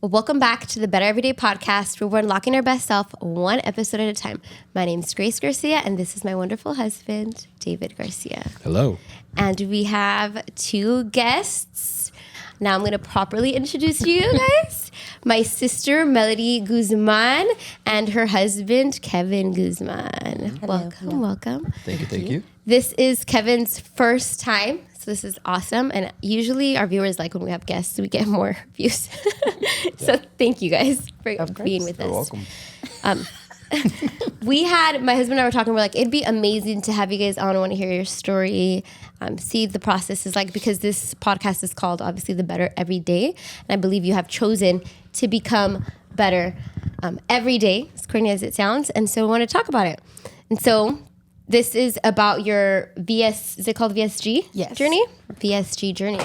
Welcome back to the Better Everyday podcast, where we're unlocking our best self one episode at a time. My name is Grace Garcia, and this is my wonderful husband, David Garcia. Hello. And we have two guests. Now I'm going to properly introduce you guys. My sister, Melody Guzman, and her husband, Kevin Guzman. Hello. Welcome. Thank you. This is Kevin's first time, so this is awesome. And usually our viewers like when we have guests, we get more views. So thank you guys for being with us. You're welcome. My husband and I were talking, we're like, it'd be amazing to have you guys on. I want to hear your story, see the process is like, because this podcast is called, obviously, The Better Every Day. And I believe you have chosen to become better every day, as corny as it sounds. And so I want to talk about it. And so this is about your is it called VSG journey? VSG journey.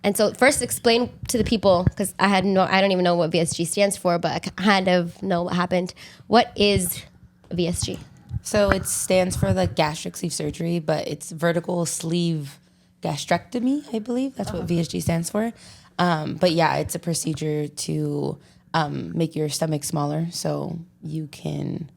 And so first explain to the people, because I don't even know what VSG stands for, but I kind of know what happened. What is VSG? So it stands for the gastric sleeve surgery, but it's vertical sleeve gastrectomy, I believe. That's what VSG stands for. But yeah, it's a procedure to make your stomach smaller so you can,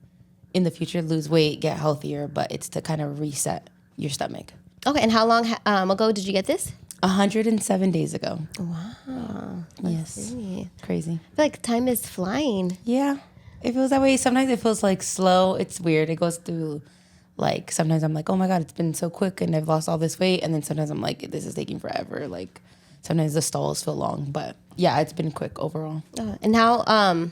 in the future, lose weight, get healthier, but it's to kind of reset your stomach. Okay, and how long ago did you get this? 107 days ago. Wow. Yes. Crazy. I feel like time is flying. Yeah. It feels that way. Sometimes it feels like slow. It's weird. It goes through, like, sometimes I'm like, oh my God, it's been so quick and I've lost all this weight. And then sometimes I'm like, this is taking forever. Like, sometimes the stalls feel long. But yeah, it's been quick overall. And how,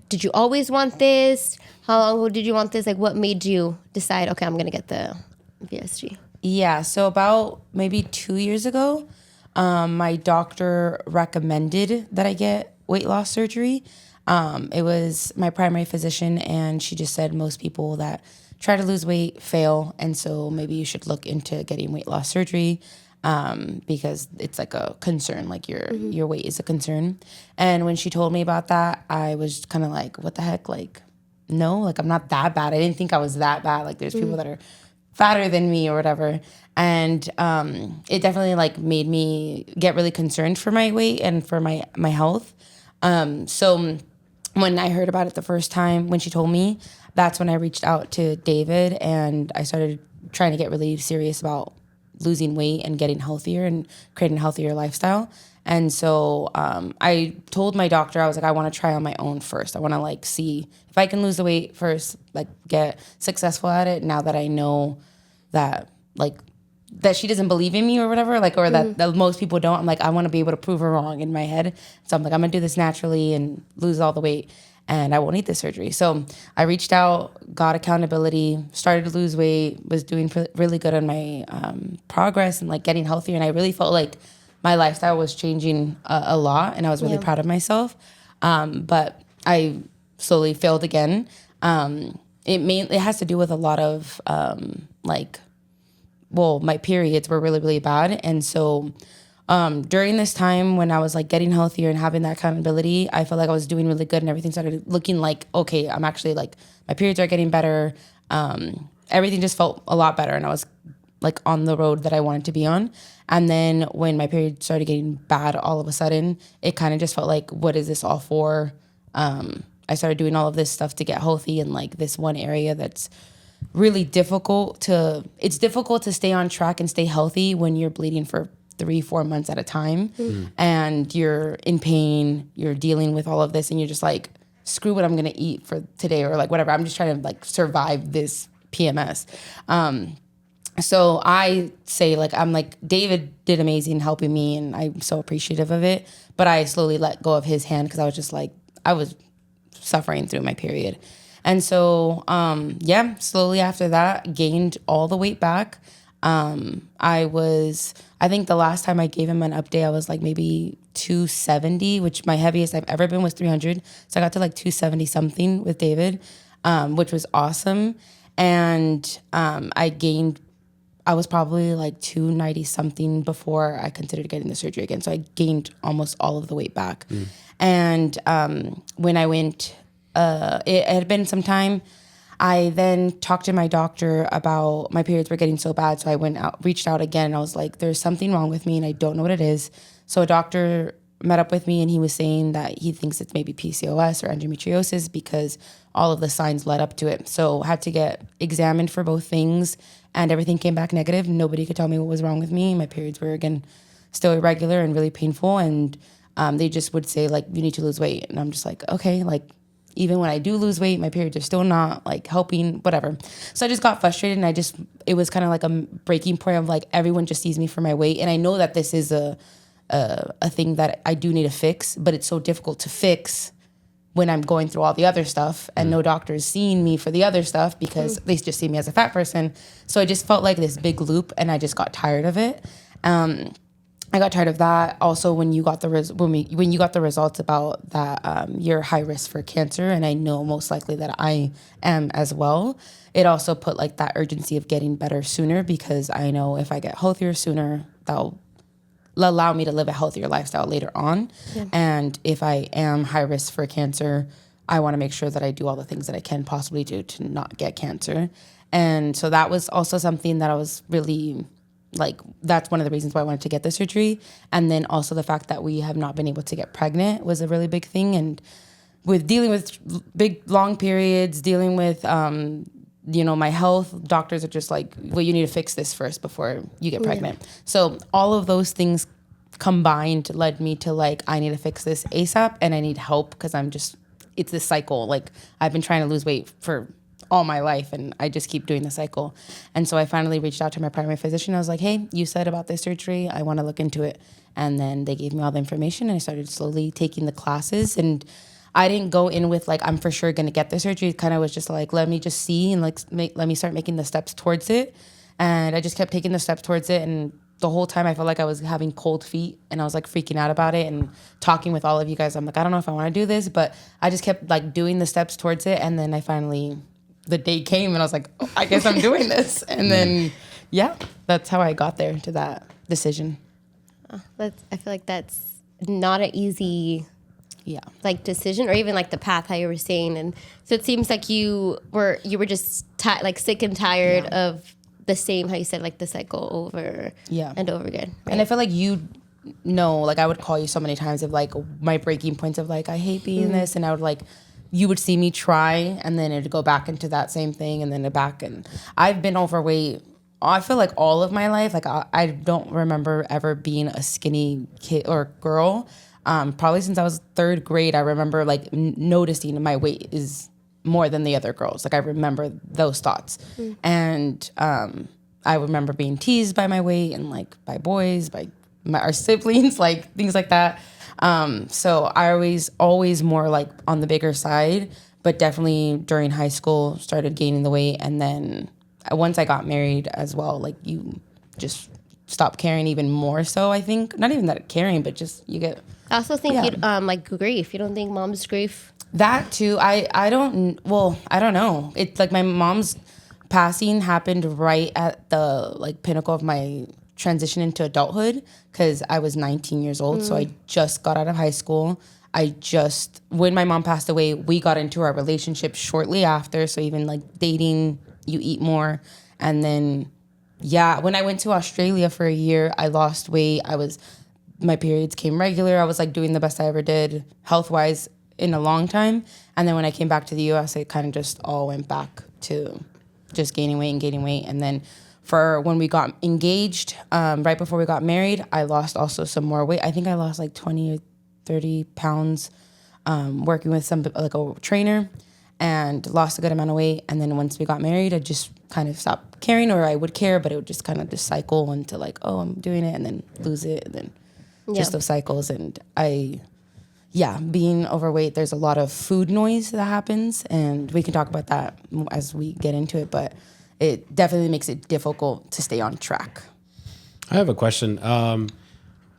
did you always want this? How long ago did you want this? Like, what made you decide, okay, I'm going to get the VSG? Yeah, so about maybe 2 years ago, my doctor recommended that I get weight loss surgery. It was my primary physician, and she just said most people that try to lose weight fail, and so maybe you should look into getting weight loss surgery because it's like a concern, like your weight is a concern. And when she told me about that, I was kind of like, what the heck? Like, no, like I'm not that bad. I didn't think I was that bad. Like there's people that are fatter than me or whatever. And it definitely like made me get really concerned for my weight and for my health. So when I heard about it the first time, when she told me, that's when I reached out to David and I started trying to get really serious about losing weight and getting healthier and creating a healthier lifestyle. And so I told my doctor, I was like, I want to try on my own first. I want to like see if I can lose the weight first, like get successful at it now that I know that like that she doesn't believe in me or whatever, like, or that most people don't. I'm like, I want to be able to prove her wrong in my head. So I'm like, I'm gonna do this naturally and lose all the weight and I won't need this surgery. So I reached out, got accountability, started to lose weight, was doing really good on my progress and like getting healthier. And I really felt like my lifestyle was changing a lot and I was really proud of myself. But I slowly failed again. It has to do with a lot of my periods were really, really bad. And so during this time when I was like getting healthier and having that accountability, I felt like I was doing really good and everything started looking like, okay, I'm actually like, my periods are getting better. Everything just felt a lot better and I was like on the road that I wanted to be on. And then when my period started getting bad all of a sudden, it kind of just felt like, what is this all for? I started doing all of this stuff to get healthy in like this one area that's really difficult to stay on track and stay healthy when you're bleeding for 3-4 months at a time and you're in pain, you're dealing with all of this and you're just like, screw what I'm gonna eat for today or like whatever. I'm just trying to like survive this PMS. So I say like, I'm like, David did amazing helping me and I'm so appreciative of it. But I slowly let go of his hand because I was just like, I was suffering through my period. And so, slowly after that, gained all the weight back. I think the last time I gave him an update, I was like maybe 270, which my heaviest I've ever been was 300. So I got to like 270 something with David, which was awesome. And I was probably like 290 something before I considered getting the surgery again. So I gained almost all of the weight back. And when I went, it had been some time. I then talked to my doctor about my periods were getting so bad. So I reached out again and I was like, there's something wrong with me and I don't know what it is. So a doctor met up with me and he was saying that he thinks it's maybe PCOS or endometriosis because all of the signs led up to it. So had to get examined for both things and everything came back negative. Nobody could tell me what was wrong with me. My periods were, again, still irregular and really painful. And they just would say, like, you need to lose weight. And I'm just like, okay, like, even when I do lose weight, my periods are still not, like, helping, whatever. So I just got frustrated, and it was kind of like a breaking point of, like, everyone just sees me for my weight. And I know that this is a thing that I do need to fix, but it's so difficult to fix when I'm going through all the other stuff and no doctor's seeing me for the other stuff because they just see me as a fat person. So I just felt like this big loop, and I just got tired of it. I got tired of that. Also, when you got the when you got the results about that you're high risk for cancer, and I know most likely that I am as well, it also put like that urgency of getting better sooner, because I know if I get healthier sooner, that'll allow me to live a healthier lifestyle later on. Yeah. And if I am high risk for cancer, I want to make sure that I do all the things that I can possibly do to not get cancer. And so that was also something that I was really, like, that's one of the reasons why I wanted to get the surgery. And then also the fact that we have not been able to get pregnant was a really big thing. And with dealing with big, long periods, dealing with, my health, doctors are just like, well, you need to fix this first before you get pregnant. Yeah. So all of those things combined led me to, like, I need to fix this ASAP and I need help, because it's this cycle. Like, I've been trying to lose weight for all my life, and I just keep doing the cycle. And so I finally reached out to my primary physician. I was like, hey, you said about this surgery, I want to look into it. And then they gave me all the information, and I started slowly taking the classes. And I didn't go in with, like, I'm for sure going to get the surgery. It kind of was just like, let me just see, and, like, let me start making the steps towards it. And I just kept taking the steps towards it. And the whole time I felt like I was having cold feet, and I was, like, freaking out about it and talking with all of you guys. I'm like, I don't know if I want to do this, but I just kept, like, doing the steps towards it. And then the day came, and I was like, oh, I guess I'm doing this. And then, yeah, that's how I got there to that decision. I feel like that's not an easy, like, decision, or even, like, the path, how you were saying. And so it seems like you were just like sick and tired of the same, how you said, like, the cycle over and over again. Right? And I feel like like, I would call you so many times of, like, my breaking points of, like, I hate being this, and I would, like, you would see me try, and then it'd go back into that same thing, and then back. And I've been overweight, I feel like, all of my life. Like, I don't remember ever being a skinny kid or girl. Probably since I was third grade, I remember, like, noticing my weight is more than the other girls. Like, I remember those thoughts. And I remember being teased by my weight, and, like, by boys, by our siblings, like, things like that. So I always more, like, on the bigger side, but definitely during high school started gaining the weight. And then once I got married as well, like, you just stop caring even more. So I think, not even that caring, but just you get. I also think you'd, like, grief. You don't think mom's grief? That too. I don't know. It's like my mom's passing happened right at the, like, pinnacle of my transition into adulthood, because I was 19 years old. So I just got out of high school. When my mom passed away, we got into our relationship shortly after. So even, like, dating, you eat more. And then, when I went to Australia for a year, I lost weight. My periods came regular. I was, like, doing the best I ever did health-wise in a long time. And then when I came back to the U.S., it kind of just all went back to just gaining weight. And then for when we got engaged, right before we got married, I lost also some more weight. I think I lost, like, 20 or 30 pounds working with like, a trainer, and lost a good amount of weight. And then once we got married, I just kind of stopped caring, or I would care, but it would just kind of just cycle into, like, oh, I'm doing it, and then lose it, and then just those cycles. And being overweight, there's a lot of food noise that happens, and we can talk about that as we get into it, but it definitely makes it difficult to stay on track. I have a question.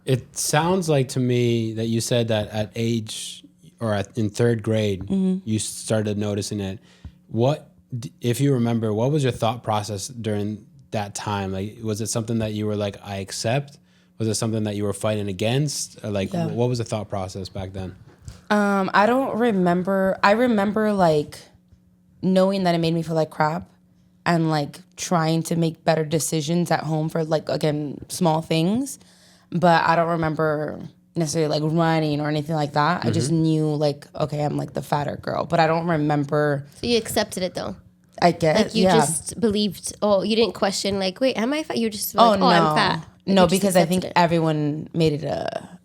It sounds like to me that you said that at age, or in third grade, you started noticing it. If you remember, what was your thought process during that time? Like, was it something that you were like, I accept? Was it something that you were fighting against? Or, like, what was the thought process back then? I don't remember. I remember, like, knowing that it made me feel like crap, and, like, trying to make better decisions at home for, like, again, small things. But I don't remember necessarily like running or anything like that. I just knew like, okay, I'm like the fatter girl, but I don't remember. So you accepted it though. I guess. Like you just believed. Oh, you didn't question like, wait, am I fat? You're just like, no. I'm fat. Like, no, you just because I think accepted it. everyone made it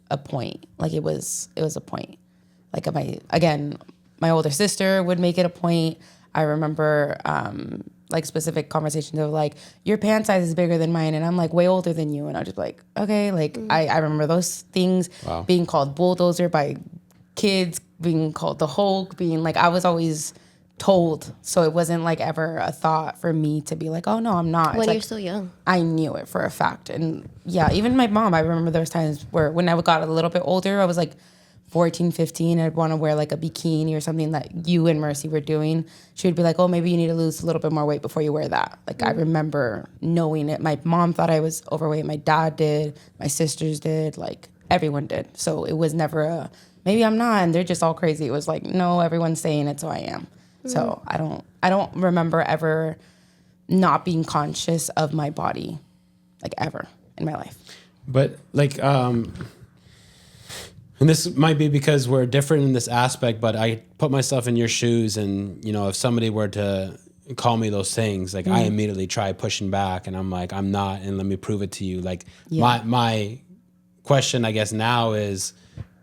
a point. Like it was a point. Like my older sister would make it a point. I remember like specific conversations of like, your pant size is bigger than mine, and I'm like way older than you, and I was just like, okay, like I remember those things being called bulldozer by kids, being called the Hulk, being like, I was always told, so it wasn't like ever a thought for me to be like, oh no, I'm not. When It's you're so young. I knew it for a fact. And yeah, even my mom, I remember there was times where when I got a little bit older, I was like 14, 15, I'd want to wear like a bikini or something that you and Mercy were doing. She would be like, oh, maybe you need to lose a little bit more weight before you wear that. Like I remember knowing it. My mom thought I was overweight. My dad did. My sisters did. Like everyone did. So it was never a, maybe I'm not, and they're just all crazy. It was like, no, everyone's saying it, so I am. So I don't remember ever not being conscious of my body, like ever in my life. But like, and this might be because we're different in this aspect, but I put myself in your shoes, and you know, if somebody were to call me those things, like I immediately try pushing back, and I'm like, I'm not, and let me prove it to you. Like my question, I guess now is,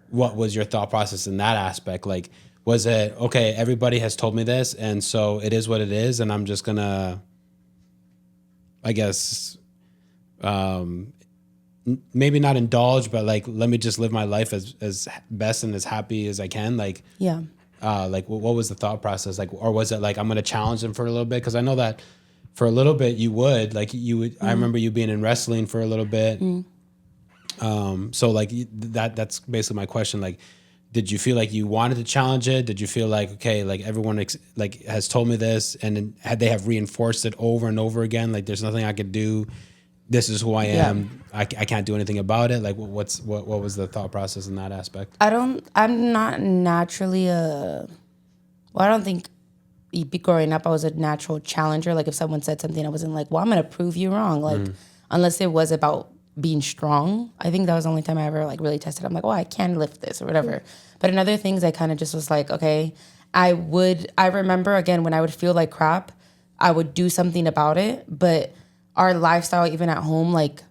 what was your thought process in that aspect? Like, was it, okay, everybody has told me this, and so it is what it is, and I'm just gonna, I guess, maybe not indulge, but like, let me just live my life as best and as happy as I can. Like, Yeah. Like what was the thought process? Like, or was it like, I'm gonna challenge them for a little bit? Because I know that for a little bit you would. I remember you being in wrestling for a little bit. So like that's basically my question. Like, did you feel like you wanted to challenge it? Did you feel like, okay, like everyone like has told me this, and then they have reinforced it over and over again? Like, there's nothing I could do. This is who I am. I can't do anything about it. Like, what was the thought process in that aspect? I'm not naturally I don't think growing up I was a natural challenger. Like if someone said something, I wasn't like, well, I'm going to prove you wrong. Like, unless it was about being strong. I think that was the only time I ever like really tested. I'm like, oh, I can lift this or whatever. But in other things, I kind of just was like, okay, I remember again, when I would feel like crap, I would do something about it. But our lifestyle, even at home, like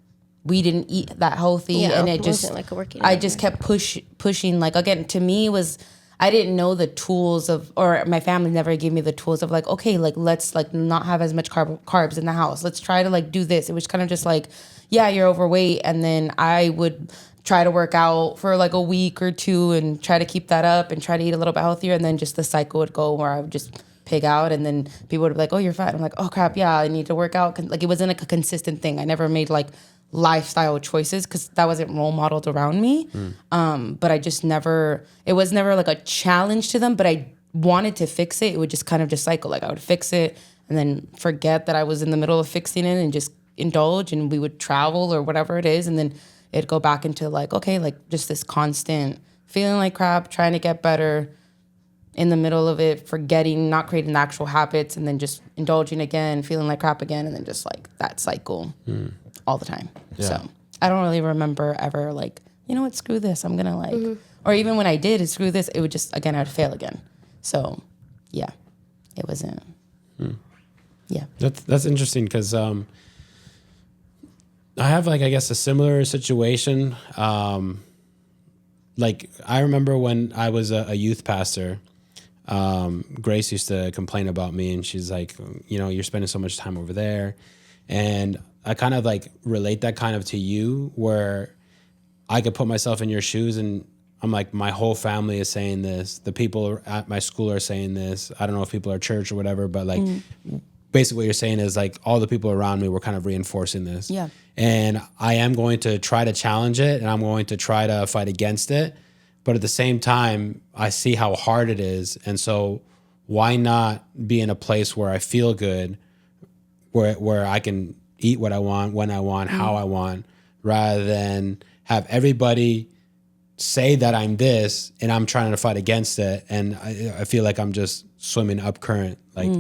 we didn't eat that healthy. And it just, wasn't like a working I just kept pushing. Like, again, to me was, I didn't know the tools of, or my family never gave me the tools of like, okay, like let's like not have as much carbs in the house. Let's try to like do this. It was kind of just like, yeah, you're overweight. And then I would try to work out for like a week or two and try to keep that up and try to eat a little bit healthier. And then just the cycle would go where I would just pig out. And then people would be like, oh, you're fat. And I'm like, oh crap. Yeah, I need to work out. Like it wasn't like a consistent thing. I never made like lifestyle choices because that wasn't role modeled around me. But I just never, it was never like a challenge to them, but I wanted to fix it. It would just kind of just cycle. Like I would fix it and then forget that I was in the middle of fixing it and just indulge, and we would travel or whatever it is. And then it'd go back into like, okay, like just this constant feeling like crap, trying to get better, in the middle of it, forgetting, not creating the actual habits, and then just indulging again, feeling like crap again, and then just like that cycle all the time. Yeah. So I don't really remember ever like, you know what, screw this, I'm gonna like, or even when I did screw this, it would just, again, I'd fail again. So yeah, it wasn't, yeah. That's interesting because I have like, I guess, a similar situation. Like I remember when I was a youth pastor, Grace used to complain about me, and she's like, you know, you're spending so much time over there. And I kind of like relate that kind of to you, where I could put myself in your shoes, and I'm like, my whole family is saying this. The people at my school are saying this. I don't know if people are church or whatever, but like basically what you're saying is like all the people around me were kind of reinforcing this. Yeah. And I am going to try to challenge it, and I'm going to try to fight against it. But at the same time, I see how hard it is. And so why not be in a place where I feel good, where I can eat what I want, when I want, how I want, rather than have everybody say that I'm this and I'm trying to fight against it. And I feel like I'm just swimming up current. Like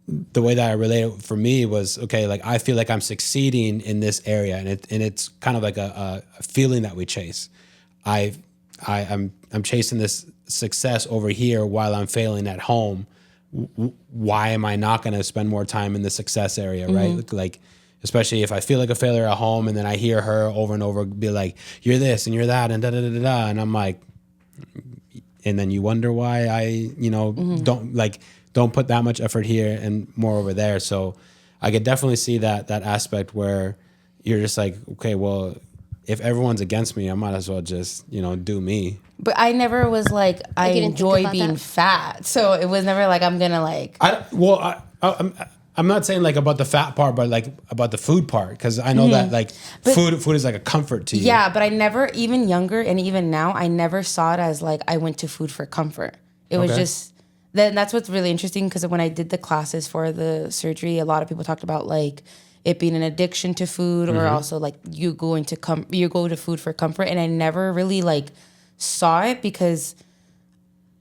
the way that I relate it for me was, okay, like I feel like I'm succeeding in this area, and it's kind of like a feeling that we chase. I'm chasing this success over here while I'm failing at home. Why am I not going to spend more time in the success area, right? Like, especially if I feel like a failure at home, and then I hear her over and over be like, "You're this and you're that," and da da da da da, and I'm like, and then you wonder why I, don't put that much effort here and more over there. So I could definitely see that aspect where you're just like, okay, well, if everyone's against me, I might as well just, do me. But I never was like, I you didn't think enjoy about being that? fat. So it was never like, I'm going to like. I'm not saying like about the fat part, but like about the food part, because I know that like food is like a comfort to you. Yeah, but I never, even younger and even now, I never saw it as like I went to food for comfort. It was just, that's what's really interesting, because when I did the classes for the surgery, a lot of people talked about like it being an addiction to food, or also like you go to food for comfort. And I never really like saw it, because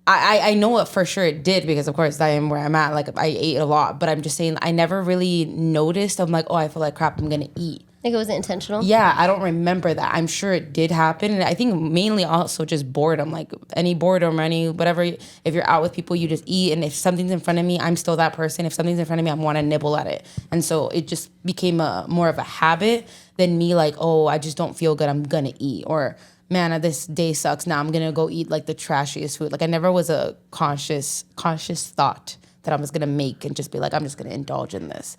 I know it for sure it did, because of course I am where I'm at. Like I ate a lot, but I'm just saying I never really noticed. I'm like, oh, I feel like crap, I'm gonna eat. Like it wasn't intentional? Yeah, I don't remember that. I'm sure it did happen. And I think mainly also just boredom, like any boredom or any whatever. If you're out with people, you just eat. And if something's in front of me, I'm still that person. If something's in front of me, I want to nibble at it. And so it just became more of a habit than me like, oh, I just don't feel good, I'm gonna eat. Or man, this day sucks, now I'm gonna go eat like the trashiest food. Like I never was a conscious thought that I was gonna make and just be like, I'm just gonna indulge in this.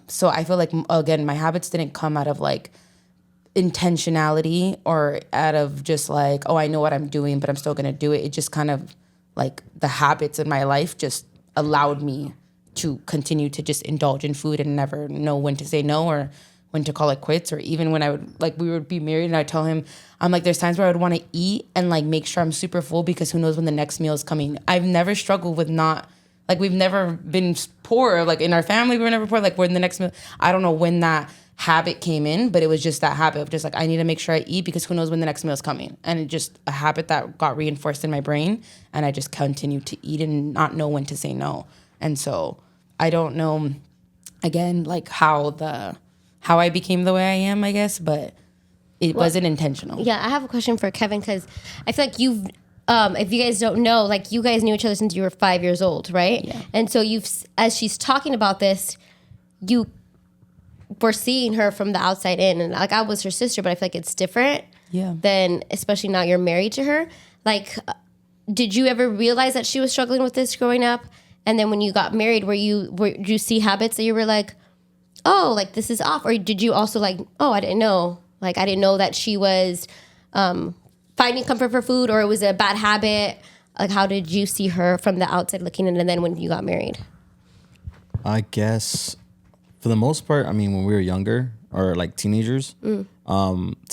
So I feel like, again, my habits didn't come out of like intentionality or out of just like, oh, I know what I'm doing, but I'm still gonna do it. It just kind of like the habits in my life just allowed me to continue to just indulge in food and never know when to say no or when to call it quits. Or even when we would be married and I tell him, I'm like, there's times where I would want to eat and like make sure I'm super full, because who knows when the next meal is coming. I've never struggled with not, like we've never been poor, like in our family we were never poor, like when the next meal, I don't know when that habit came in, but it was just that habit of just like, I need to make sure I eat because who knows when the next meal is coming. And it just a habit that got reinforced in my brain, and I just continued to eat and not know when to say no. And so I don't know, again, like how I became the way I am, I guess, but it wasn't intentional. Yeah, I have a question for Kevin, because I feel like you've, if you guys don't know, like you guys knew each other since you were 5 years old, right? Yeah. And so as she's talking about this, you were seeing her from the outside in, and like I was her sister, but I feel like it's different. Yeah. Than, especially now you're married to her. Like, did you ever realize that she was struggling with this growing up? And then when you got married, did you see habits that you were like, oh, like this is off? Or did you also like, oh, I didn't know. Like, I didn't know that she was finding comfort for food, or it was a bad habit. Like, how did you see her from the outside looking in, and then when you got married? I guess for the most part, I mean, when we were younger or like teenagers, to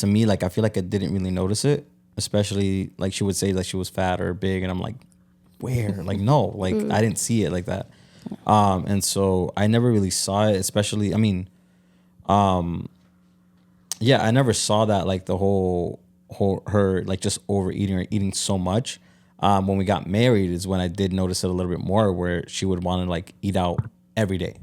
me, like, I feel like I didn't really notice it, especially like she would say like she was fat or big. And I'm like, where? Like, no, like I didn't see it like that. And so I never really saw it, especially, I mean, yeah, I never saw that, like the whole her like just overeating or eating so much. When we got married is when I did notice it a little bit more, where she would want to like eat out every day,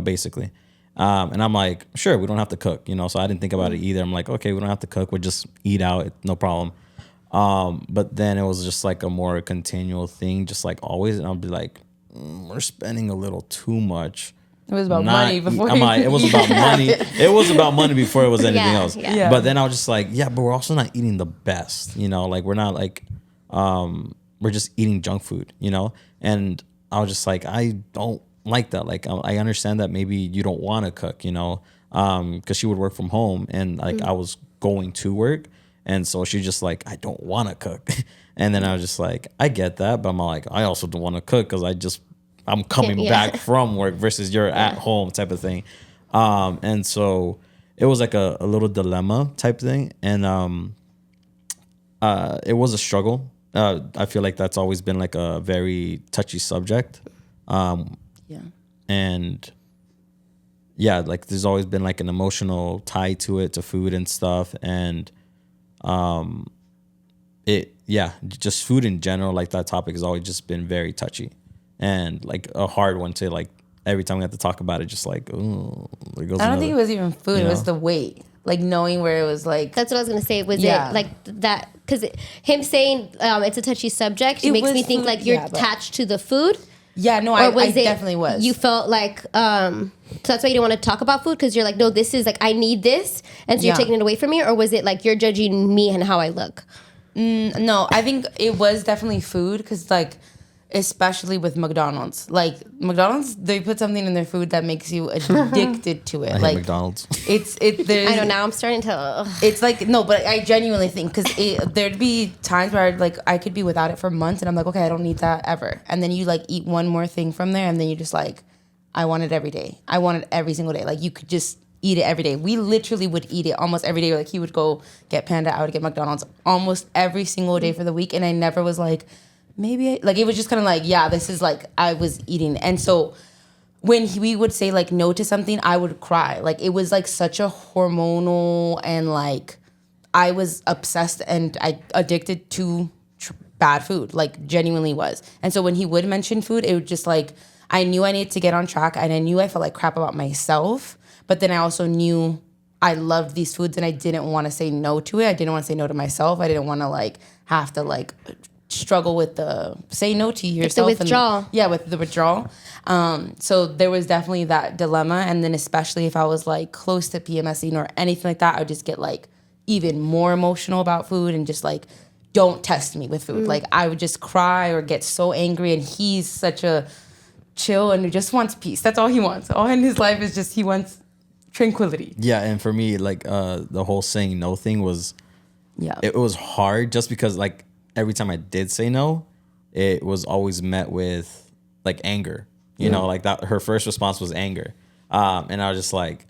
basically. And I'm like, sure, we don't have to cook, so I didn't think about it either. I'm like, okay, we don't have to cook. We'll just eat out. No problem. But then it was just like a more continual thing, just like always. And I'll be like, we're spending a little too much. It was about money before. I'm like, it was about money. It was about money before it was anything else. Yeah. But then I was just like, yeah, but we're also not eating the best, like we're not like, we're just eating junk food, And I was just like, I don't like that. Like, I understand that maybe you don't want to cook, because she would work from home, and like I was going to work. And so she just like, I don't want to cook. And then I was just like, I get that. But I'm like, I also don't want to cook because I'm coming back from work versus you're at home type of thing. And so it was like a little dilemma type thing. And it was a struggle. I feel like that's always been like a very touchy subject. And yeah, like there's always been like an emotional tie to it, to food and stuff. And just food in general, like that topic has always just been very touchy and like a hard one to like, every time we have to talk about it, just like, oh, there goes I don't another, think it was even food. It was the weight. Like knowing where it was like. That's what I was going to say. Was it like that? because him saying it's a touchy subject It makes was me think food, like you're yeah, but- attached to the food. Yeah, no, Or I was it definitely was. You felt like so that's why you don't want to talk about food because you're like, no, this is like I need this, and so you're Yeah. taking it away from me, or was it like you're judging me and how I look? No, I think it was definitely food because, like, especially with McDonald's. Like, McDonald's, they put something in their food that makes you addicted to it. I hate like McDonald's. There's, I know now I'm starting to. It's like, no, but I genuinely think because there'd be times where I could be without it for months and I'm like, okay, I don't need that ever. And then you like eat one more thing from there and then you just like, I want it every day. I want it every single day. Like you could just eat it every day. We literally would eat it almost every day. Like he would go get Panda, I would get McDonald's almost every single day for the week. And I never was like, like it was just kind of like, yeah, this is like I was eating. And so when we would say like no to something, I would cry. Like it was like such a hormonal and like I was obsessed and I addicted to bad food, like genuinely was. And so when he would mention food, it would just like, I knew I needed to get on track and I knew I felt like crap about myself. But then I also knew I loved these foods and I didn't want to say no to it. I didn't want to say no to myself. I didn't want to like have to like struggle with the say no to yourself. The withdrawal. With the withdrawal. So there was definitely that dilemma. And then especially if I was like close to PMSing or anything like that, I would just get like even more emotional about food and just like, don't test me with food. Like I would just cry or get so angry. And he's such a chill and he just wants peace. That's all he wants. All in his life is just he wants tranquility. Yeah, and for me, like the whole saying no thing was, Yeah. it was hard just because like every time I did say no, it was always met with like anger. You know, like that. Her first response was anger, and I was just like,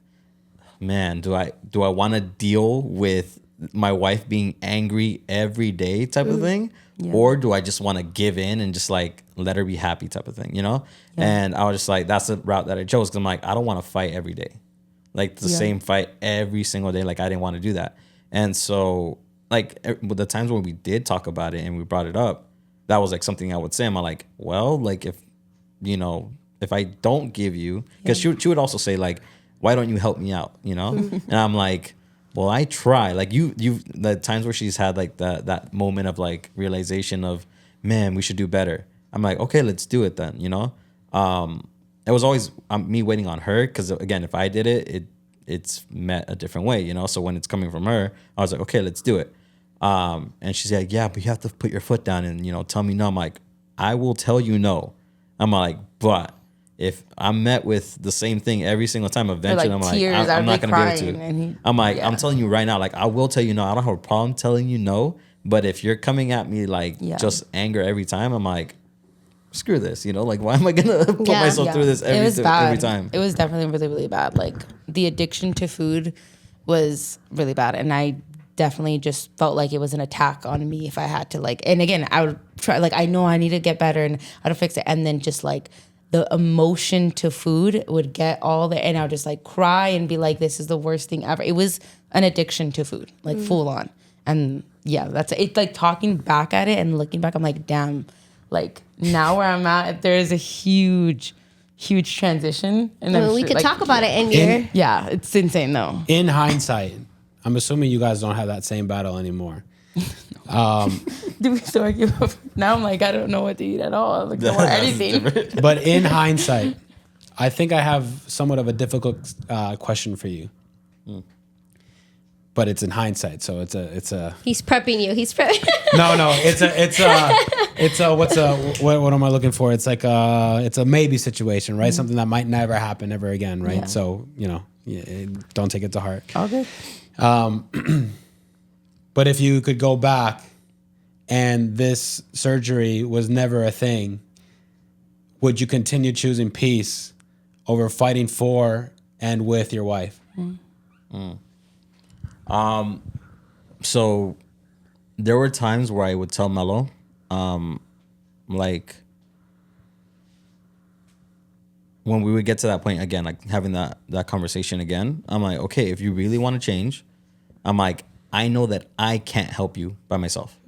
man, do I want to deal with my wife being angry every day type of thing, or do I just want to give in and just like let her be happy type of thing, you know? And I was just like, that's the route that I chose because I'm like, I don't want to fight every day, like the same fight every single day. Like I didn't want to do that, and so like the times when we did talk about it and we brought it up, that was like something I would say. I'm like, well, like if I don't give you, because she would also say like, why don't you help me out, you know? And I'm like, well, I try. Like you the times where she's had like that moment of like realization of, man, we should do better. I'm like, okay, let's do it then, you know? It was always me waiting on her because again, if I did it, it's met a different way, you know? So when it's coming from her, I was like, okay, let's do it. And she's like, yeah, but you have to put your foot down and, you know, tell me no. I'm like, I will tell you no. I'm like, but if I'm met with the same thing every single time, eventually like I'm like, tears, I'm not going to be able crying, and he- to. I'm like, yeah. I'm telling you right now, like, I will tell you no. I don't have a problem telling you no. But if you're coming at me like just anger every time, I'm like, screw this, you know? Like, why am I going to put myself through this every time? It was definitely really, really bad. Like, the addiction to food was really bad. And I definitely just felt like it was an attack on me if I had to, like, and again, I would try, like, I know I need to get better and how to fix it. And then just, like, the emotion to food would get all there. And I would just, like, cry and be like, this is the worst thing ever. It was an addiction to food, like, full on. And, yeah, that's it. Like, talking back at it and looking back, I'm like, damn, like, now where I'm at, there is a huge transition. And Well, we could talk about it in your. Yeah, it's insane though. In hindsight, I'm assuming you guys don't have that same battle anymore. Do we still argue? Now I'm like, I don't know what to eat at all. Like, I don't want anything. But in hindsight, I think I have somewhat of a difficult question for you. But it's in hindsight, so it's a. He's prepping you. He's prepping. No, what am I looking for? It's like it's a maybe situation, right? Something that might never happen ever again, right? Yeah. So don't take it to heart. All good. But if you could go back and this surgery was never a thing, would you continue choosing peace over fighting for and with your wife? So there were times where I would tell Mello, like when we would get to that point again, like having that conversation again, I'm like, okay, if you really want to change, I'm like, I know that I can't help you by myself.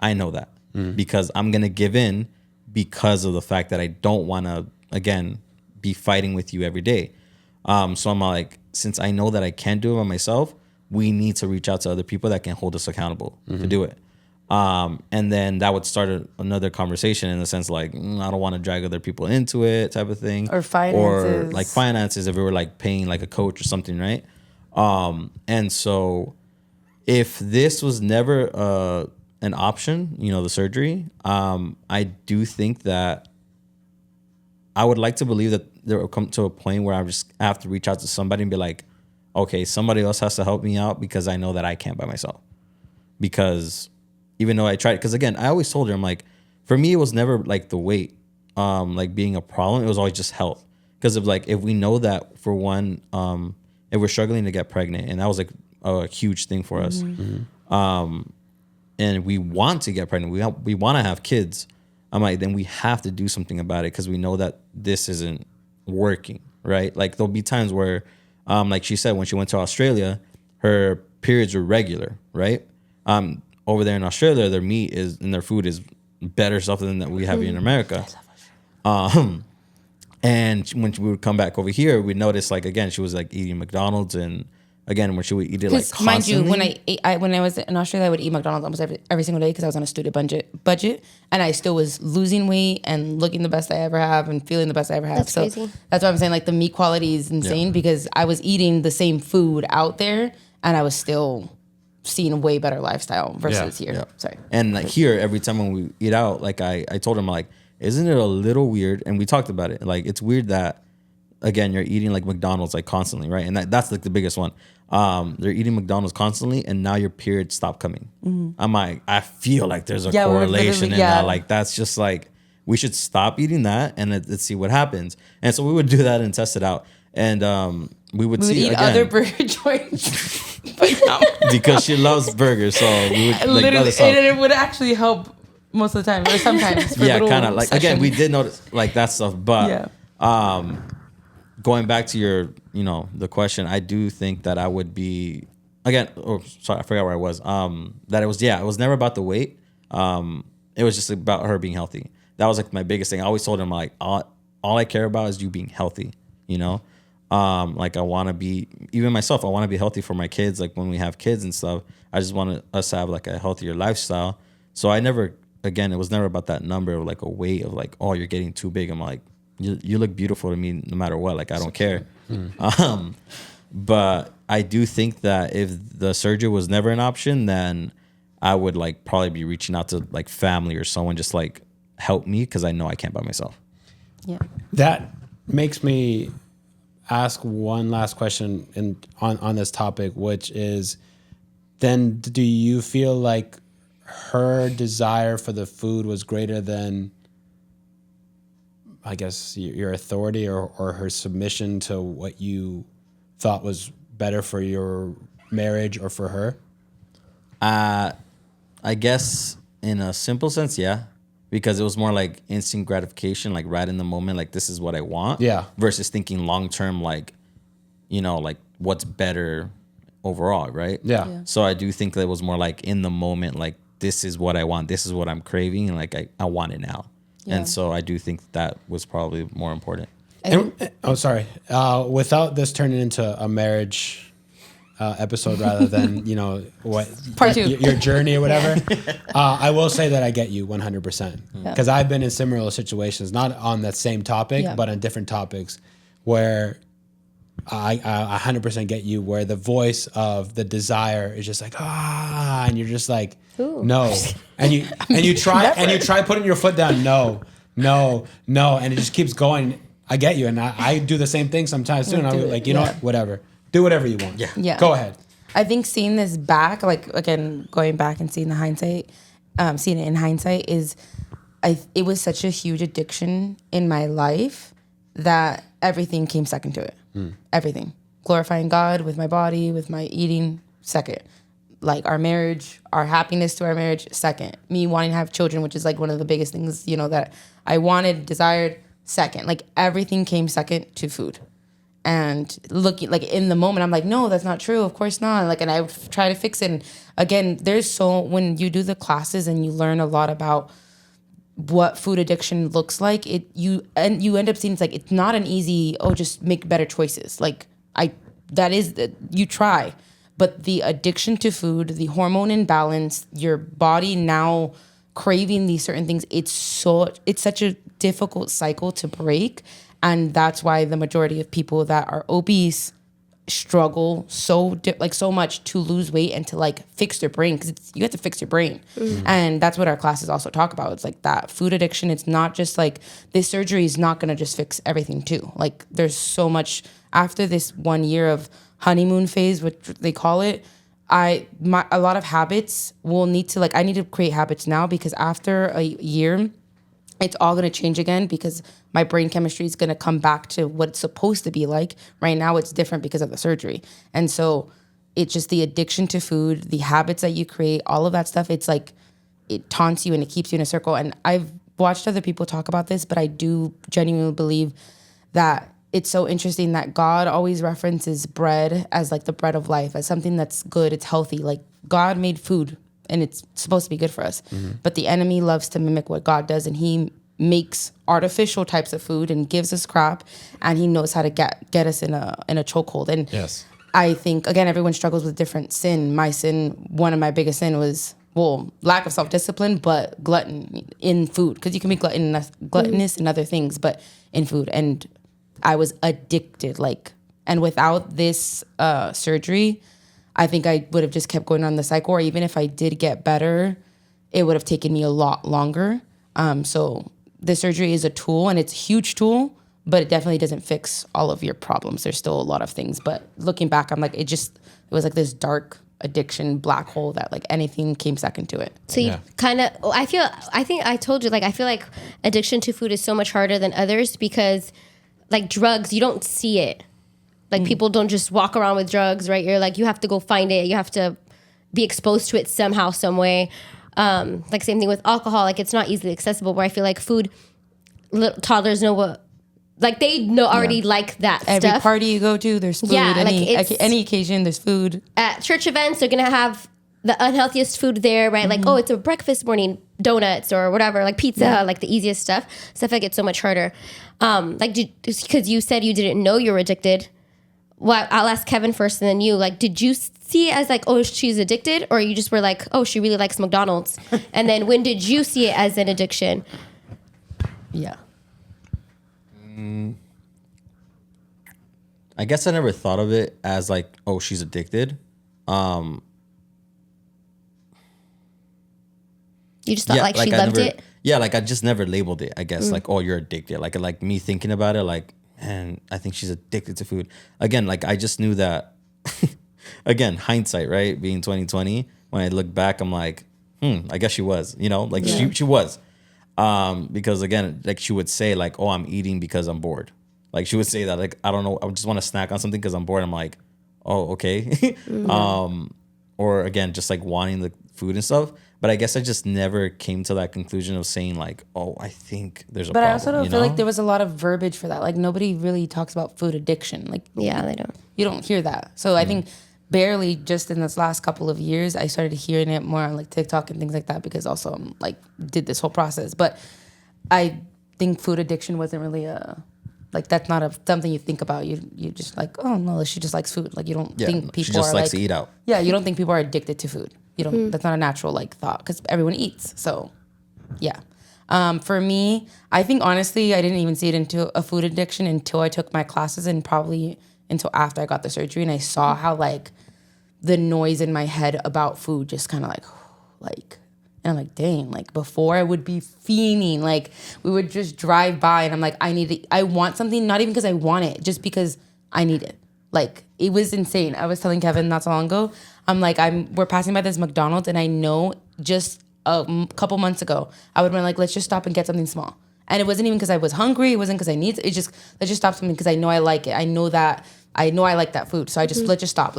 I know that because I'm going to give in because of the fact that I don't want to, again, be fighting with you every day. So I'm like, since I know that I can't do it by myself, we need to reach out to other people that can hold us accountable to do it. And then that would start another conversation in the sense like, I don't want to drag other people into it type of thing. Or finances. Or like finances if we were like paying like a coach or something, right? And so if this was never an option, the surgery, I do think that I would like to believe that there will come to a point where I just have to reach out to somebody and be like, okay, somebody else has to help me out because I know that I can't by myself. Because even though I tried, because again, I always told her, I'm like, for me, it was never like the weight, like being a problem. It was always just health. Because if we know that for one, if we're struggling to get pregnant, and that was like a huge thing for us, and we want to get pregnant, we want to have kids. I'm like, then we have to do something about it because we know that this isn't working, right? Like there'll be times where, like she said, when she went to Australia, her periods were regular, right? Over there in Australia, their meat is and their food is better stuff than that we have here in America. And when we would come back over here, we noticed like again she was like eating McDonald's, and again when she would eat it like constantly. Mind you, when I was in Australia, I would eat McDonald's almost every single day because I was on a student budget, and I still was losing weight and looking the best I ever have and feeling the best I ever have. That's so crazy. that's why I'm saying like the meat quality is insane because I was eating the same food out there and I was still seeing a way better lifestyle versus here. Yeah. Sorry. And like here, every time when we eat out, like I told him like, isn't it a little weird? And we talked about it. Like it's weird that again you're eating like McDonald's like constantly, right? And that's like the biggest one. They're eating McDonald's constantly, and now your periods stop coming. I'm like, I feel like there's a correlation in that. Like that's just like we should stop eating that and let's see what happens. And so we would do that and test it out. And we would see eat again, other burger joints, but no. because she loves burgers. So we would like Literally, other stuff. and it would actually help most of the time, or sometimes. For Yeah, kind of like sessions. again, we did notice like that stuff, but going back to your, the question, I do think that I would be again. Oh, sorry, I forgot where I was. That it was never about the weight. It was just about her being healthy. That was like my biggest thing. I always told him like all I care about is you being healthy. Like I want to be, even myself, I want to be healthy for my kids. Like when we have kids and stuff, I just want us to have like a healthier lifestyle. So it was never about that number of like a weight of like, oh, you're getting too big. I'm like, you look beautiful to me no matter what. Like I don't care. But I do think that if the surgery was never an option, then I would like probably be reaching out to like family or someone just like help me because I know I can't by myself. Yeah. That makes me ask one last question on this topic, which is, then do you feel like her desire for the food was greater than, I guess, your authority or her submission to what you thought was better for your marriage or for her? I guess in a simple sense, yeah. Because it was more like instant gratification, like right in the moment, like this is what I want. Yeah. Versus thinking long term, like, like what's better overall, right? Yeah. So I do think that it was more like in the moment, like this is what I want, this is what I'm craving, and like I want it now. Yeah. And so I do think that was probably more important. Sorry. Without this turning into a marriage episode rather than what Part 2. your journey or whatever, I will say that I get you 100% because I've been in similar situations, not on that same topic, but on different topics, where I 100% get you, where the voice of the desire is just like and you're just like no, and you try putting your foot down, no, and it just keeps going. I get you, and I do the same thing sometimes too, and I'm like, know what, whatever. Do whatever you want. Yeah. Go ahead. I think seeing this back, like again, going back and seeing seeing it in hindsight it was such a huge addiction in my life that everything came second to it. Everything. Glorifying God with my body, with my eating, second. Like our marriage, our happiness to our marriage, second. Me wanting to have children, which is like one of the biggest things, that I wanted, desired, second. Like everything came second to food. And looking like in the moment, I'm like, no, that's not true. Of course not. Like, and I would try to fix it. And again, when you do the classes and you learn a lot about what food addiction looks like, you end up seeing it's not an easy, just make better choices. Like you try, But the addiction to food, the hormone imbalance, your body now craving these certain things, it's such a difficult cycle to break. And that's why the majority of people that are obese struggle so much to lose weight and to like fix their brain, because you have to fix your brain. And that's what our classes also talk about. It's like that food addiction. It's not just like this surgery is not going to just fix everything too. Like there's so much after this 1 year of honeymoon phase, which they call it. A lot of habits will need to I need to create habits now, because after a year it's all going to change again, because my brain chemistry is going to come back to what it's supposed to be like. Right now it's different because of the surgery. And so it's just the addiction to food, the habits that you create, all of that stuff. It's like it taunts you and it keeps you in a circle. And I've watched other people talk about this, but I do genuinely believe that it's so interesting that God always references bread as like the bread of life, as something that's good, it's healthy. Like God made food and it's supposed to be good for us. But the enemy loves to mimic what God does, and he makes artificial types of food and gives us crap, and he knows how to get us in a chokehold. And Yes. I think, again, everyone struggles with different sin. My sin, one of my biggest sin was, lack of self-discipline, but glutton in food, because you can be gluttonous in other things, but in food. And I was addicted, and without this surgery, I think I would have just kept going on the cycle, or even if I did get better, it would have taken me a lot longer. So the surgery is a tool, and it's a huge tool, but it definitely doesn't fix all of your problems. There's still a lot of things, but looking back, I'm like, it was like this dark addiction black hole that like anything came second to it. So you kind of, I think I told you, I feel like addiction to food is so much harder than others, because like drugs, you don't see it. Like people don't just walk around with drugs, right? You're like, you have to go find it. You have to be exposed to it somehow, some way. Like same thing with alcohol. Like it's not easily accessible, where I feel like food, toddlers know what, like they know already like that Every stuff. party you go to, there's food. Yeah, Any occasion, there's food. At church events, they're going to have the unhealthiest food there, right? Like, oh, it's a breakfast morning, donuts or whatever, like pizza, like the easiest stuff. Stuff like it's so much harder. Because you said you didn't know you were addicted. Well, I'll ask Kevin first and then you. Like, did you see it as like, oh, she's addicted? Or you just were like, oh, she really likes McDonald's? And then when did you see it as an addiction? Yeah. I guess I never thought of it as like, oh, she's addicted. You just thought she loved it? Yeah, like I just never labeled it, I guess. Like, oh, you're addicted. Like me thinking about it, like, man, I think she's addicted to food. Again, like I just knew that, again, hindsight, right? Being 2020, when I look back, I'm like, I guess she was, like she was. Because again, like she would say like, oh, I'm eating because I'm bored. Like she would say that, like, I don't know, I just want to snack on something because I'm bored. I'm like, oh, okay. Or again, just like wanting the food and stuff. But I guess I just never came to that conclusion of saying like, oh, I think there's a problem. But I also don't feel like there was a lot of verbiage for that. Like nobody really talks about food addiction. Like Yeah, they don't. You don't hear that. So I think barely just in this last couple of years, I started hearing it more on like TikTok and things like that, because also I'm like did this whole process. But I think food addiction wasn't really that's not something you think about. You just like, oh no, she just likes food. Like you don't think people she just are likes like, to eat out. Yeah, you don't think people are addicted to food. You don't. That's not a natural like thought, because everyone eats. So, yeah. For me, I think honestly, I didn't even see it into a food addiction until I took my classes, and probably until after I got the surgery, and I saw how like the noise in my head about food just kind of like, and I'm like, dang, like before I would be fiending, like we would just drive by and I'm like, I want something, not even because I want it, just because I need it. Like it was insane. I was telling Kevin not so long ago, I'm like, we're passing by this McDonald's, and I know just a couple months ago, I would have been like, let's just stop and get something small. And it wasn't even because I was hungry. It wasn't because I need it. It's just, let's just stop something because I know I like it. I know I like that food. So I just, let's just stop.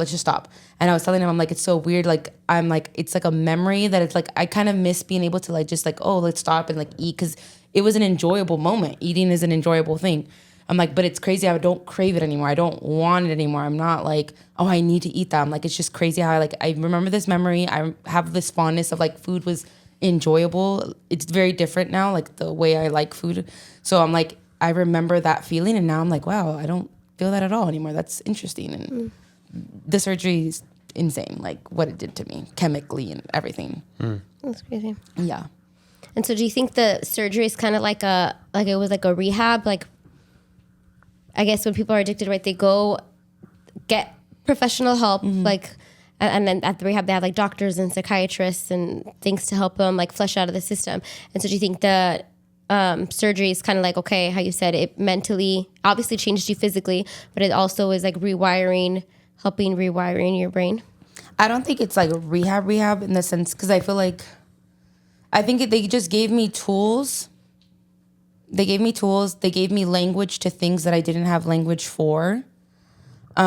And I was telling him, I'm like, it's so weird. Like, I'm like, it's like a memory that it's like, I kind of miss being able to like, just like, oh, let's stop and like eat. Cause it was an enjoyable moment. Eating is an enjoyable thing. I'm like, but it's crazy. I don't crave it anymore. I don't want it anymore. I'm not like, oh, I need to eat that. I'm like, it's just crazy how I remember this memory. I have this fondness of like food was enjoyable. It's very different now, like the way I like food. So I'm like, I remember that feeling, and now I'm like, wow, I don't feel that at all anymore. That's interesting. And the surgery insane, like what it did to me chemically and everything. That's crazy. Yeah. And so do you think the surgery is kind of like it was like a rehab? Like, I guess when people are addicted, right, they go get professional help, like, and then at the rehab, they have like doctors and psychiatrists and things to help them like flush out of the system. And so do you think that surgery is kind of like, okay, how you said it mentally obviously changed you physically, but it also is like helping rewiring your brain? I don't think it's like rehab in the sense, because I feel like, I think they just gave me tools. They gave me tools. They gave me language to things that I didn't have language for. But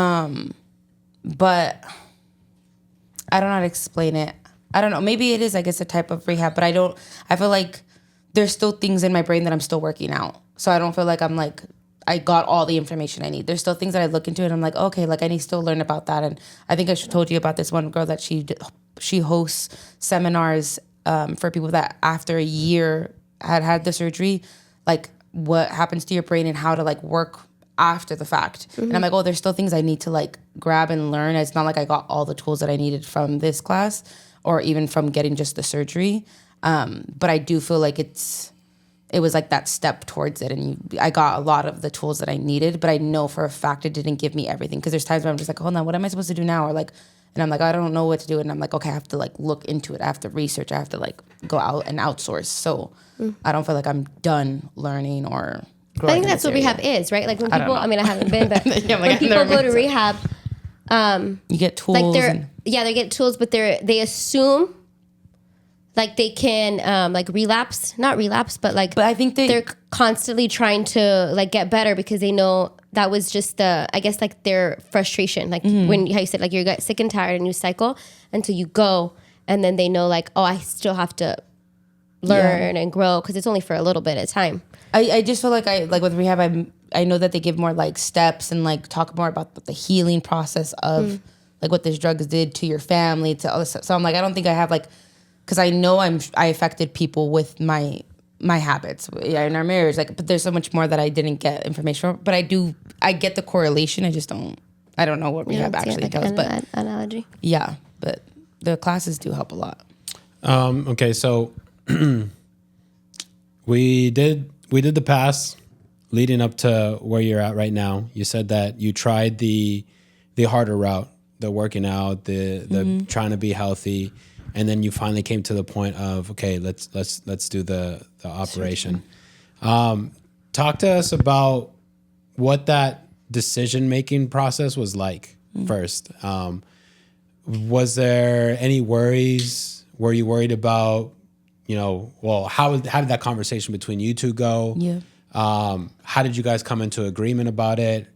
I don't know how to explain it. I don't know. Maybe it is, I guess, a type of rehab, but I feel like there's still things in my brain that I'm still working out. So I don't feel like I'm like, I got all the information I need. There's still things that I look into and I'm like, okay, like I need to still learn about that. And I think I told you about this one girl that she hosts seminars for people that after a year had the surgery, like what happens to your brain and how to like work after the fact. And I'm like, oh, there's still things I need to like grab and learn. It's not like I got all the tools that I needed from this class or even from getting just the surgery. But I do feel like it was like that step towards it. And I got a lot of the tools that I needed, but I know for a fact it didn't give me everything. Because there's times where I'm just like, hold on, what am I supposed to do now? Or like, and I'm like, I don't know what to do. And I'm like, okay, I have to like look into it. I have to research. I have to like go out and outsource. So I don't feel like I'm done learning or growing. I think that's what rehab is, right? Like when people, I mean, I haven't been, but Yeah, when people go to rehab, you get tools. like they get tools, but they assume like they can not relapse, but I think they're constantly trying to like get better because they know that was just I guess like their frustration. Like when how you said like you get sick and tired and you cycle until you go, and then they know like, oh, I still have to learn and grow because it's only for a little bit at a time. I just feel like with rehab, I know that they give more like steps and like talk more about the healing process of like what this drugs did to your family, to all this stuff. So I'm like, I don't think I have like, because I know I affected people with my habits in our marriage. Like, but there's so much more that I didn't get information from. But I get the correlation. I don't know what rehab actually does. But analogy. Yeah, but the classes do help a lot. Okay, so we did the pass leading up to where you're at right now. You said that you tried the harder route, the working out, the trying to be healthy, and then you finally came to the point of, okay, let's do the operation. Talk to us about what that decision-making process was like first. Was there any worries? Were you worried about, how did that conversation between you two go? Yeah. How did you guys come into agreement about it?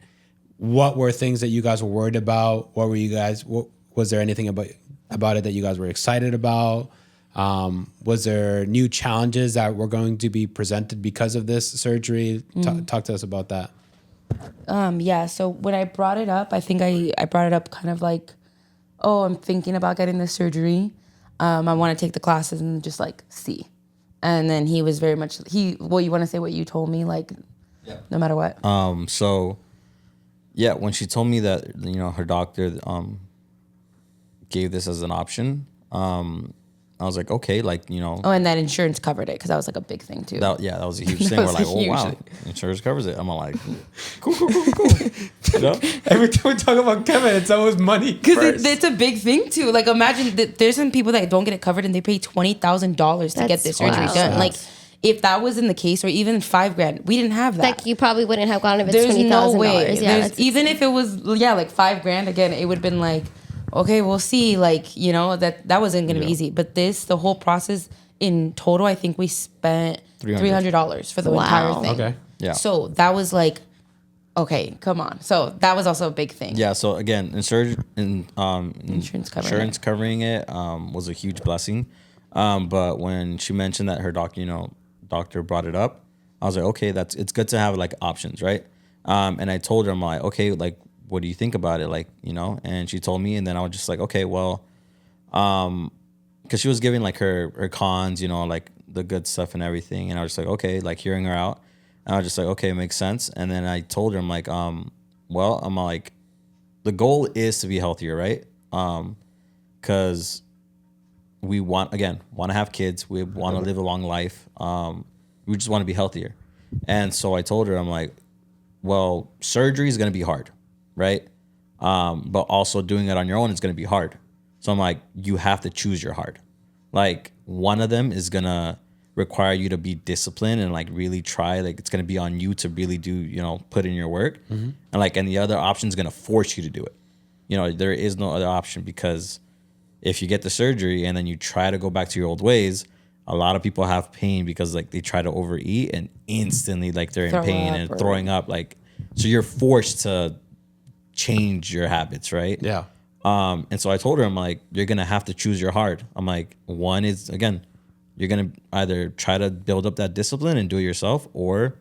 What were things that you guys were worried about? Was there anything about it that you guys were excited about? Was there new challenges that were going to be presented because of this surgery? Talk to us about that. Yeah, so when I brought it up, I think I brought it up kind of like, oh, I'm thinking about getting this surgery. I want to take the classes and just like see. And then he was very much, you want to say what you told me, like, no matter what? So, yeah, when she told me that, her doctor gave this as an option, I was like, okay, like, Oh, and that insurance covered it, because that was like a big thing too. That was a huge thing. We're like, oh, wow, insurance covers it. I'm like, cool. Every time we talk about Kevin, it's always money. Because it's a big thing too. Like, imagine that there's some people that don't get it covered and they pay $20,000 to get this surgery done. Like, if that wasn't the case, or even $5,000, we didn't have that. Like, you probably wouldn't have gone if it's There's $20,000. no way. Yeah, even if it was, like $5,000 again, it would have been like, okay, we'll see. Like, that wasn't going to be easy. But the whole process in total, I think we spent $300 for the entire thing. Okay. Yeah. So that was like, okay, come on. So that was also a big thing. Yeah. So again, insurance covering it was a huge blessing. But when she mentioned that her doctor brought it up, I was like, okay, it's good to have like options, right? And I told her, I'm like, okay, like, what do you think about it? Like, and she told me, and then I was just like, okay, well, because she was giving like her cons, like the good stuff and everything. And I was just like, okay, like hearing her out. And I was just like, okay, it makes sense. And then I told her, I'm like, the goal is to be healthier, right? because we want to have kids. We want to live a long life. We just want to be healthier. And so I told her, I'm like, well, surgery is going to be hard, right? But also doing it on your own is going to be hard. So I'm like, you have to choose your hard. Like, one of them is going to require you to be disciplined and like really try. Like, it's going to be on you to really do, put in your work. And the other option is going to force you to do it. There is no other option, because if you get the surgery and then you try to go back to your old ways, a lot of people have pain because like they try to overeat and instantly like they're in pain and throwing up. Like, so you're forced to change your habits, right? Yeah. And so I told her, I'm like, you're going to have to choose your hard. I'm like, one is, again, you're going to either try to build up that discipline and do it yourself, or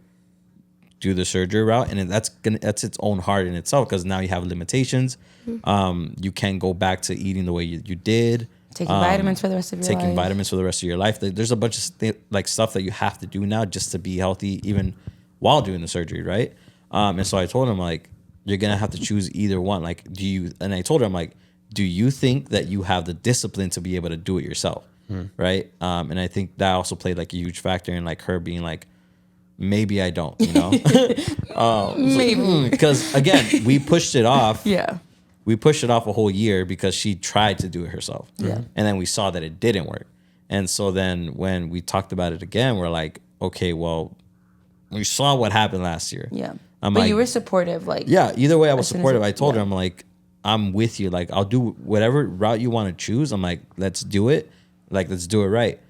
do the surgery route. And that's its own hard in itself, because now you have limitations. You can't go back to eating the way you did. Taking vitamins for the rest of your life. Taking vitamins for the rest of your life. There's a bunch of stuff that you have to do now just to be healthy, even while doing the surgery, right? And so I told him, like, you're going to have to choose either one. Like, and I told her, I'm like, do you think that you have the discipline to be able to do it yourself? Right. And I think that also played like a huge factor in like her being like, maybe I don't, maybe. Because again, we pushed it off. Yeah. We pushed it off a whole year because she tried to do it herself. Yeah. And then we saw that it didn't work. And so then when we talked about it again, we're like, okay, well, we saw what happened last year. Yeah. But like, you were supportive. Like, yeah, either way I was supportive. I told her, I'm like, I'm with you. Like, I'll do whatever route you want to choose. I'm like, let's do it. Like, let's do it right.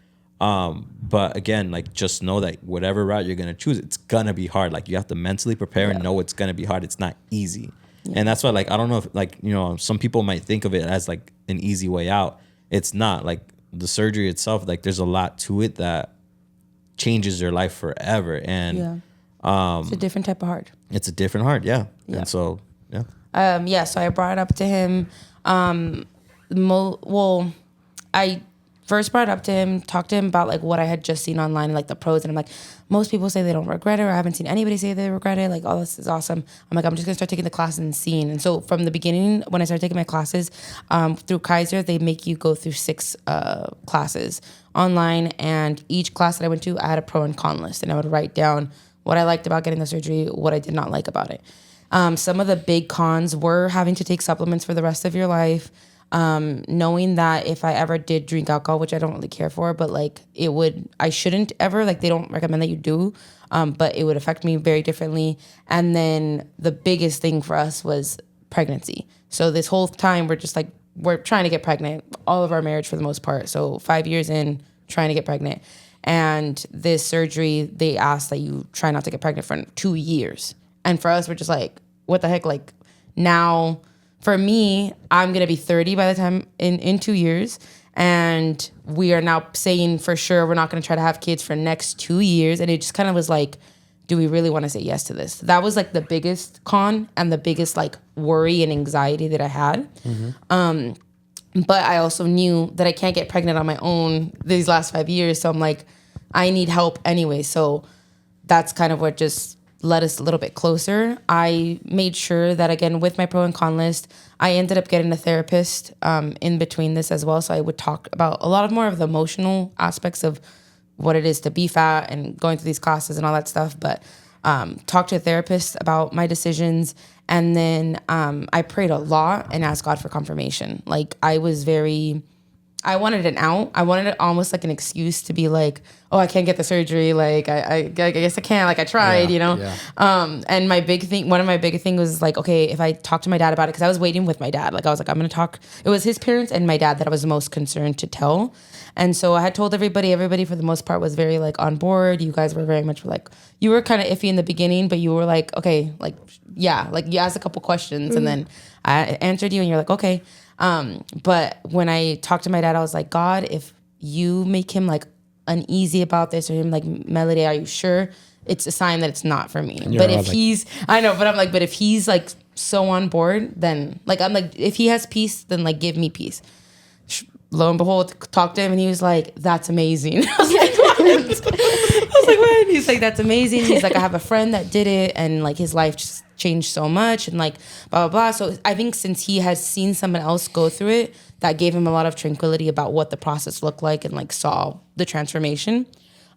But again, like, just know that whatever route you're going to choose, it's going to be hard. Like, you have to mentally prepare and know it's going to be hard. It's not easy. And that's why, like, I don't know if, like, some people might think of it as like an easy way out. It's not. Like, the surgery itself, like, there's a lot to it that changes your life forever. And it's a different type of hard. It's a different hard, yeah. And so, yeah. So I brought it up to him. I first brought it up to him, talked to him about like what I had just seen online and like the pros. And I'm like, most people say they don't regret it, or I haven't seen anybody say they regret it. Like, oh, this is awesome. I'm like, I'm just gonna start taking the classes and seeing. And so from the beginning, when I started taking my classes through Kaiser, they make you go through 6 classes online. And each class that I went to, I had a pro and con list. And I would write down what I liked about getting the surgery, what I did not like about it. Some of the big cons were having to take supplements for the rest of your life. Knowing that if I ever did drink alcohol, which I don't really care for, but like I shouldn't ever, like they don't recommend that you do, but it would affect me very differently. And then the biggest thing for us was pregnancy. So this whole time we're trying to get pregnant, all of our marriage for the most part. So 5 years in, trying to get pregnant. And this surgery, they asked that you try not to get pregnant for 2 years. And for us, we're just like, what the heck? Like, now, for me, I'm going to be 30 by the time in 2 years. And we are now saying for sure we're not going to try to have kids for next 2 years. And it just kind of was like, do we really want to say yes to this? That was like the biggest con and the biggest like worry and anxiety that I had. But I also knew that I can't get pregnant on my own these last 5 years. So I'm like, I need help anyway. So that's kind of what just led us a little bit closer. I made sure that, again, with my pro and con list, I ended up getting a therapist in between this as well. So I would talk about a lot more of the emotional aspects of what it is to be fat and going through these classes and all that stuff. But talk to a therapist about my decisions. And then I prayed a lot and asked God for confirmation. Like, I wanted an out. I wanted it almost like an excuse to be like, oh, I can't get the surgery. Like, I guess I can't. Like, I tried, Yeah. And one of my big things was like, okay, if I talk to my dad about it, because I was waiting with my dad. Like, I was like, I'm going to talk. It was his parents and my dad that I was most concerned to tell. And so I had told everybody for the most part was very like on board. You guys were very much like, you were kind of iffy in the beginning, but you were like, okay, like, yeah, like you asked a couple questions and then I answered you and you're like, okay. But when I talked to my dad, I was like, God, if you make him like uneasy about this, or him like, Melody, are you sure? It's a sign that it's not for me. But if but if he's like so on board, then like, I'm like, if he has peace, then like give me peace. Lo and behold, talked to him and he was like, that's amazing. I was like, what? I was like, what? He's like, that's amazing. He's like, I have a friend that did it, and like his life just changed so much, and like blah blah blah. So I think since he has seen someone else go through it, that gave him a lot of tranquility about what the process looked like, and like saw the transformation.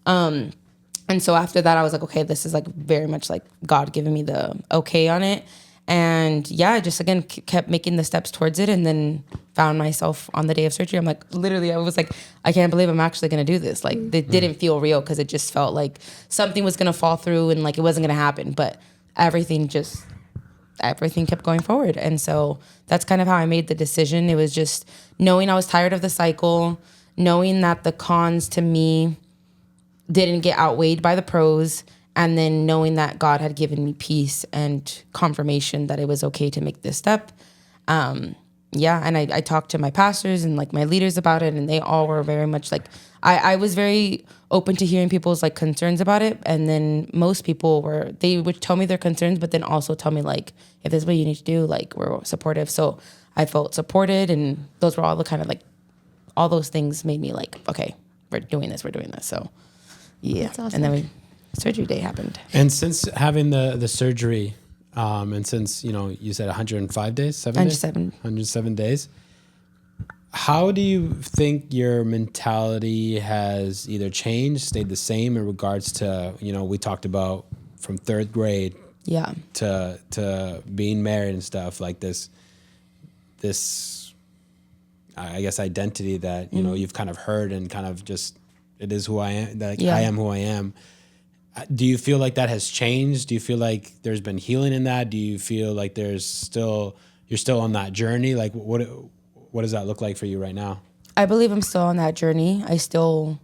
And so after that, I was like, okay, this is like very much like God giving me the okay on it. And yeah, I just again kept making the steps towards it, and then found myself on the day of surgery. I'm like, literally, I was like, I can't believe I'm actually gonna do this. Like, it didn't feel real because it just felt like something was gonna fall through and like it wasn't gonna happen. But everything kept going forward. And so that's kind of how I made the decision. It was just knowing I was tired of the cycle, knowing that the cons to me didn't get outweighed by the pros, and then knowing that God had given me peace and confirmation that it was okay to make this step. And I talked to my pastors and like my leaders about it, and they all were very much like, I was very open to hearing people's like concerns about it. And then most people they would tell me their concerns, but then also tell me like, if this is what you need to do, like we're supportive. So I felt supported, and those were all the kind of like, all those things made me like, okay, we're doing this. So yeah. That's awesome. And then surgery day happened. And since having the surgery, and since, you said 105 days, 107 days, how do you think your mentality has either changed, stayed the same in regards to, we talked about from third grade to being married and stuff, like this, I guess, identity that, you've kind of heard and kind of just, it is who I am, I am who I am. Do you feel like that has changed? Do you feel like there's been healing in that? Do you feel like you're still on that journey? Like what does that look like for you right now? I believe I'm still on that journey. I still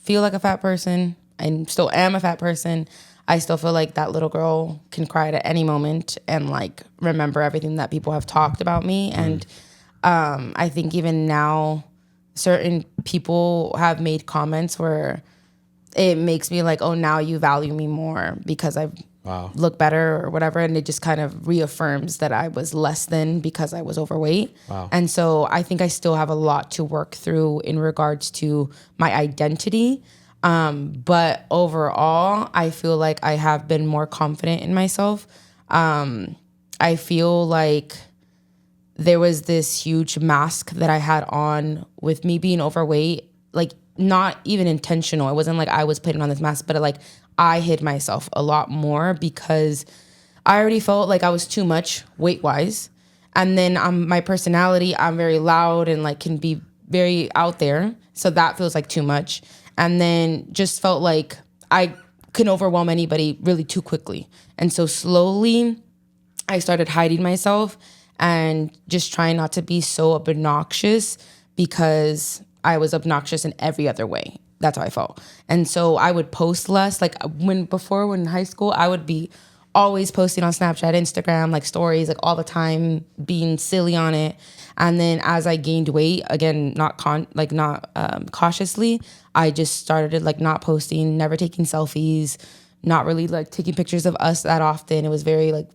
feel like a fat person. I still am a fat person. I still feel like that little girl can cry at any moment and like remember everything that people have talked about me. And I think even now, certain people have made comments where it makes me like, oh, now you value me more because I look better or whatever. And it just kind of reaffirms that I was less than because I was overweight. Wow. And so I think I still have a lot to work through in regards to my identity. But overall, I feel like I have been more confident in myself. I feel like there was this huge mask that I had on with me being overweight, like not even intentional. It wasn't like I was putting on this mask, but like I hid myself a lot more because I already felt like I was too much weight-wise. And then my personality, I'm very loud and like can be very out there. So that feels like too much. And then just felt like I can overwhelm anybody really too quickly. And so slowly I started hiding myself and just trying not to be so obnoxious because I was obnoxious in every other way. That's how I felt. And so I would post less. Like when in high school, I would be always posting on Snapchat, Instagram, like stories, like all the time, being silly on it. And then as I gained weight, again, not cautiously, I just started like not posting, never taking selfies, not really like taking pictures of us that often. It was very like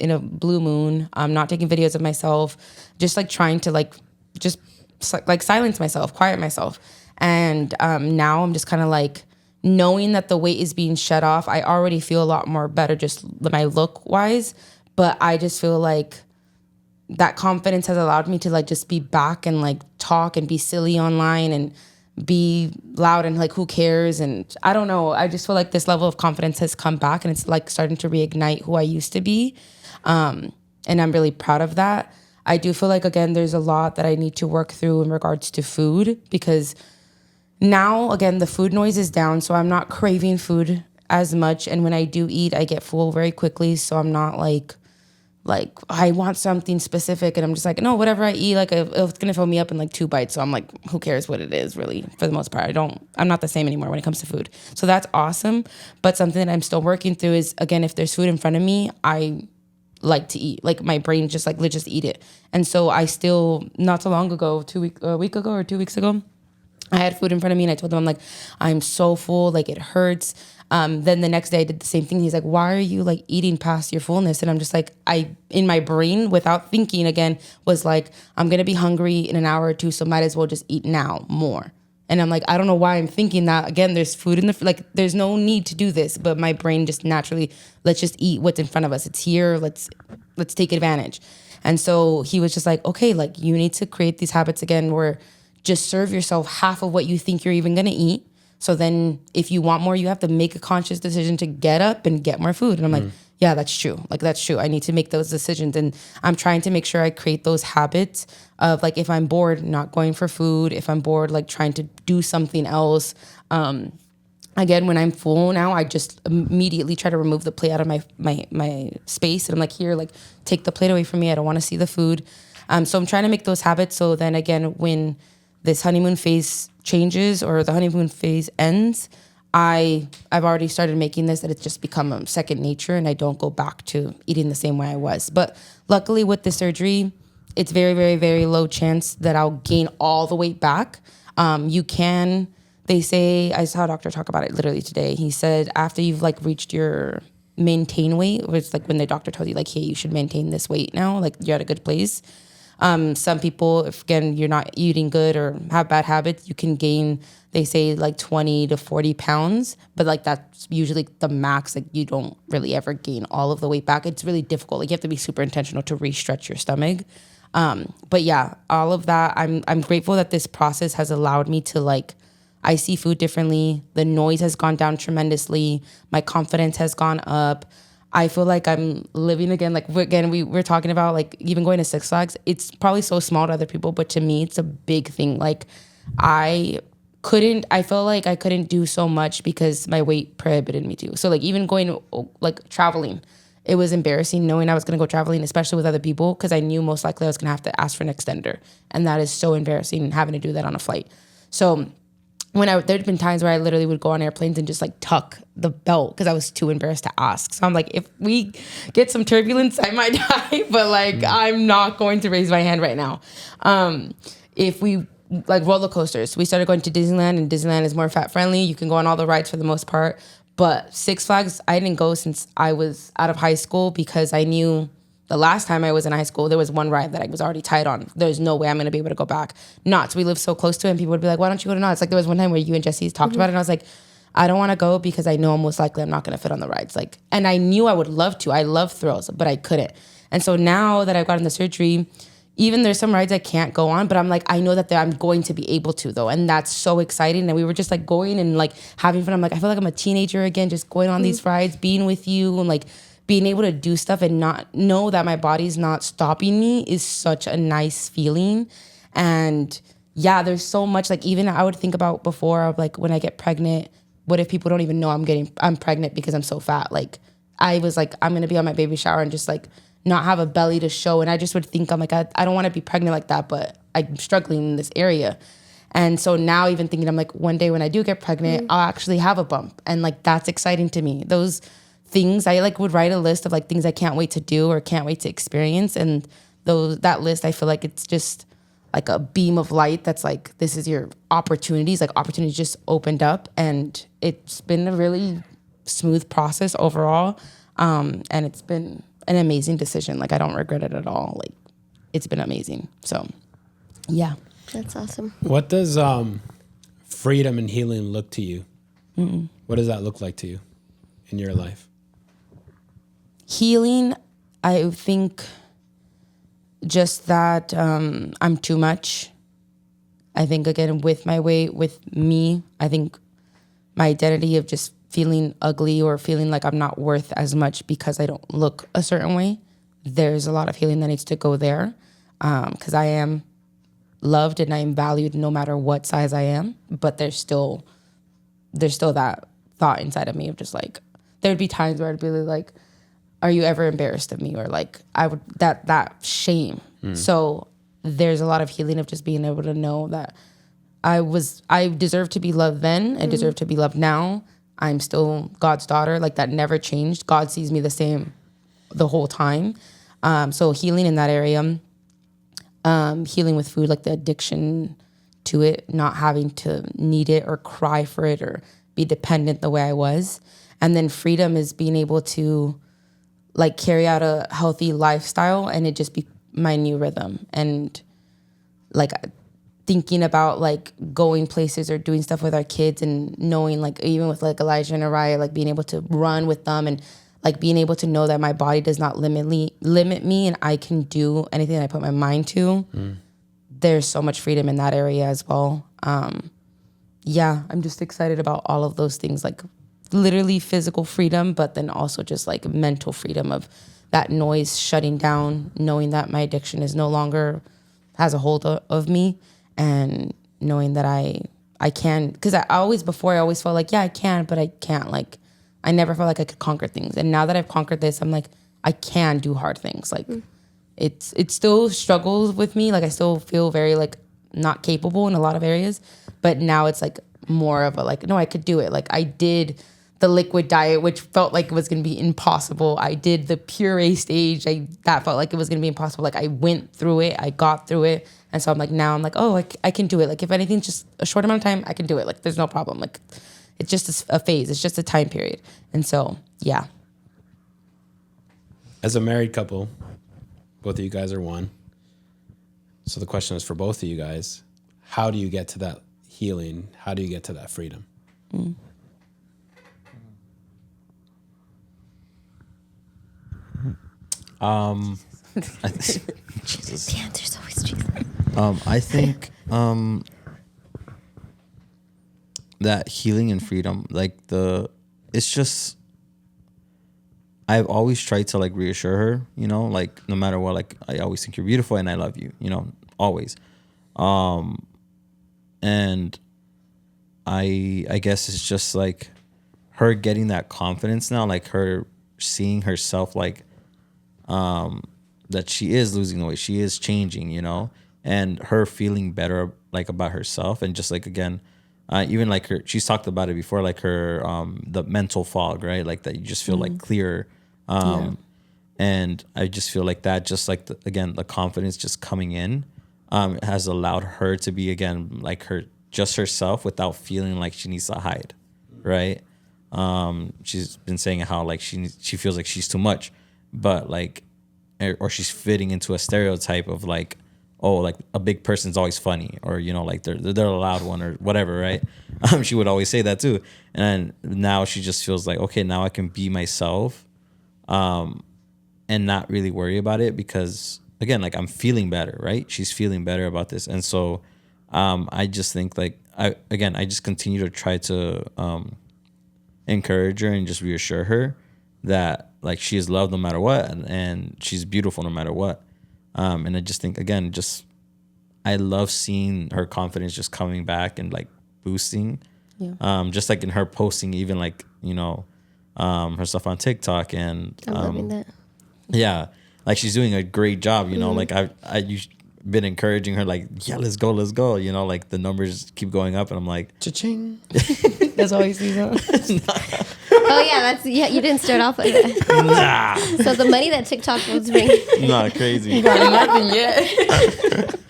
in a blue moon. Not taking videos of myself, just like trying to like just like silence myself, quiet myself. And now I'm just kind of like knowing that the weight is being shed off. I already feel a lot more better just my look wise, but I just feel like that confidence has allowed me to like just be back and like talk and be silly online and be loud and like who cares. And I don't know, I just feel like this level of confidence has come back and it's like starting to reignite who I used to be. And I'm really proud of that. I do feel like, again, there's a lot that I need to work through in regards to food because now, again, the food noise is down, so I'm not craving food as much. And when I do eat, I get full very quickly. So I'm not like I want something specific and I'm just like, no, whatever I eat, like it's going to fill me up in like 2 bites. So I'm like, who cares what it is really for the most part. I'm not the same anymore when it comes to food. So that's awesome. But something that I'm still working through is, again, if there's food in front of me, I like to eat. Like my brain just like, let's just eat it. And so I still, not so long ago, a week ago or 2 weeks ago, I had food in front of me and I told him, I'm like, I'm so full, like it hurts. Then the next day I did the same thing. He's like, why are you like eating past your fullness? And I'm just like, in my brain, without thinking again, was like, I'm going to be hungry in an hour or two, so might as well just eat now more. And I'm like, I don't know why I'm thinking that. Again, there's food in the, like, there's no need to do this. But my brain just naturally, let's just eat what's in front of us. It's here. Let's take advantage. And so he was just like, okay, like, you need to create these habits again where just serve yourself half of what you think you're even going to eat. So then if you want more, you have to make a conscious decision to get up and get more food. And I'm like, yeah, that's true. Like, that's true. I need to make those decisions. And I'm trying to make sure I create those habits of, like, if I'm bored, not going for food. If I'm bored, like, trying to do something else. Again, when I'm full now, I just immediately try to remove the plate out of my space. And I'm like, here, like, take the plate away from me. I don't want to see the food. So I'm trying to make those habits. So then again, when this honeymoon phase changes or the honeymoon phase ends, I've already started making this, that it's just become a second nature, and I don't go back to eating the same way I was. But luckily with the surgery, it's very, very, very low chance that I'll gain all the weight back. They say, I saw a doctor talk about it literally today. He said after you've like reached your maintain weight, which is like when the doctor tells you like, hey, you should maintain this weight now, like you're at a good place. Some people, if again, you're not eating good or have bad habits, you can gain, they say like 20 to 40 pounds, but like that's usually the max. Like you don't really ever gain all of the weight back. It's really difficult. Like you have to be super intentional to re-stretch your stomach. But yeah, all of that, I'm grateful that this process has allowed me to like, I see food differently. The noise has gone down tremendously. My confidence has gone up. I feel like I'm living again. Like we're talking about like even going to Six Flags. It's probably so small to other people, but to me, it's a big thing. Like I felt like I couldn't do so much because my weight prohibited me to. So like even going like traveling, it was embarrassing knowing I was going to go traveling, especially with other people, because I knew most likely I was going to have to ask for an extender. And that is so embarrassing having to do that on a flight. So there'd been times where I literally would go on airplanes and just like tuck the belt because I was too embarrassed to ask. So I'm like, if we get some turbulence, I might die, but like, I'm not going to raise my hand right now. If we like roller coasters, we started going to Disneyland, and Disneyland is more fat friendly. You can go on all the rides for the most part, but Six Flags, I didn't go since I was out of high school because I knew the last time I was in high school, there was one ride that I was already tied on. There's no way I'm going to be able to go back. Knott's, we live so close to it, and people would be like, why don't you go to Knott's? Like there was one time where you and Jesse talked about it, and I was like, I don't want to go because I know most likely I'm not going to fit on the rides. Like, and I knew I would love to. I love thrills, but I couldn't. And so now that I've gotten the surgery, even there's some rides I can't go on, but I'm like, I know that I'm going to be able to though. And that's so exciting. And we were just like going and like having fun. I'm like, I feel like I'm a teenager again, just going on these rides, being with you, and like being able to do stuff and not know that my body's not stopping me is such a nice feeling. And yeah, there's so much, like even I would think about before of like when I get pregnant, what if people don't even know I'm pregnant because I'm so fat? Like I was like, I'm going to be on my baby shower and just like not have a belly to show. And I just would think, I'm like, I don't want to be pregnant like that, but I'm struggling in this area. And so now even thinking, I'm like, one day when I do get pregnant, I'll actually have a bump. And like, that's exciting to me. Those things, I like would write a list of like things I can't wait to do or can't wait to experience. And that list, I feel like it's just like a beam of light that's like, this is your opportunities. Like opportunities just opened up, and it's been a really smooth process overall. And it's been an amazing decision. Like I don't regret it at all. Like it's been amazing. So yeah. That's awesome. What does freedom and healing look to you? What does that look like to you in your life? Healing, I think just that I'm too much. I think, again, with my weight, with me, I think my identity of just feeling ugly or feeling like I'm not worth as much because I don't look a certain way, there's a lot of healing that needs to go there, because I am loved and I am valued no matter what size I am, but there's still that thought inside of me of just like, there'd be times where I'd be like, are you ever embarrassed of me? Or like I would, that shame. So there's a lot of healing of just being able to know that I deserve to be loved then. I deserve to be loved now. I'm still God's daughter. Like that never changed. God sees me the same the whole time. So healing in that area, healing with food, like the addiction to it, not having to need it or cry for it or be dependent the way I was. And then freedom is being able to like carry out a healthy lifestyle and it just be my new rhythm. And like thinking about like going places or doing stuff with our kids, and knowing like even with like Elijah and Araya, like being able to run with them, and like being able to know that my body does not limit me and I can do anything that I put my mind to. There's so much freedom in that area as well. Yeah, I'm just excited about all of those things, like literally physical freedom, but then also just like mental freedom of that noise shutting down, knowing that my addiction is no longer has a hold of me, and knowing that I can, because I always felt like, yeah, I can, but I can't. Like, I never felt like I could conquer things. And now that I've conquered this, I'm like, I can do hard things. Like, it still struggles with me. Like, I still feel very like not capable in a lot of areas, but now it's like more of a like, no, I could do it. Like, I did the liquid diet, which felt like it was going to be impossible. I did the puree stage. That felt like it was going to be impossible. Like, I went through it. I got through it. And so I'm like, now I'm like, oh, I can do it. Like, if anything's just a short amount of time, I can do it. Like, there's no problem. Like, it's just a phase. It's just a time period. And so, yeah. As a married couple, both of you guys are one. So the question is for both of you guys, how do you get to that healing? How do you get to that freedom? Jesus. The answer's always Jesus. I think that healing and freedom, like it's just, I've always tried to like reassure her, you know, like no matter what, like I always think you're beautiful and I love you, you know, always. And I guess it's just like her getting that confidence now, like her seeing herself like that she is losing the weight, she is changing, you know, and her feeling better like about herself, and just like again, even like she's talked about it before, like her the mental fog, right? Like that you just feel like clearer. And I just feel like that, just like again, the confidence just coming in has allowed her to be again like just herself without feeling like she needs to hide, right? She's been saying how like she feels like she's too much, but like, or she's fitting into a stereotype of like, oh, like a big person's always funny, or you know, like they're a loud one or whatever, right? She would always say that too, and now she just feels like, okay, now I can be myself, and not really worry about it, because again, like I'm feeling better, right? She's feeling better about this, and so I just think like I just continue to try to encourage her and just reassure her that like she is loved no matter what, and she's beautiful no matter what. And I just think again, just I love seeing her confidence just coming back and like boosting. Yeah. Just like in her posting, even like, you know, her stuff on TikTok, and I'm loving that. Yeah, like she's doing a great job, you know. Like you've been encouraging her, like, yeah, let's go, you know, like the numbers keep going up, and I'm like, Cha-ching. That's all you see, though. Oh yeah, you didn't start off like that. nah, So the money that TikTok was bringing. not crazy. Got nothing yet.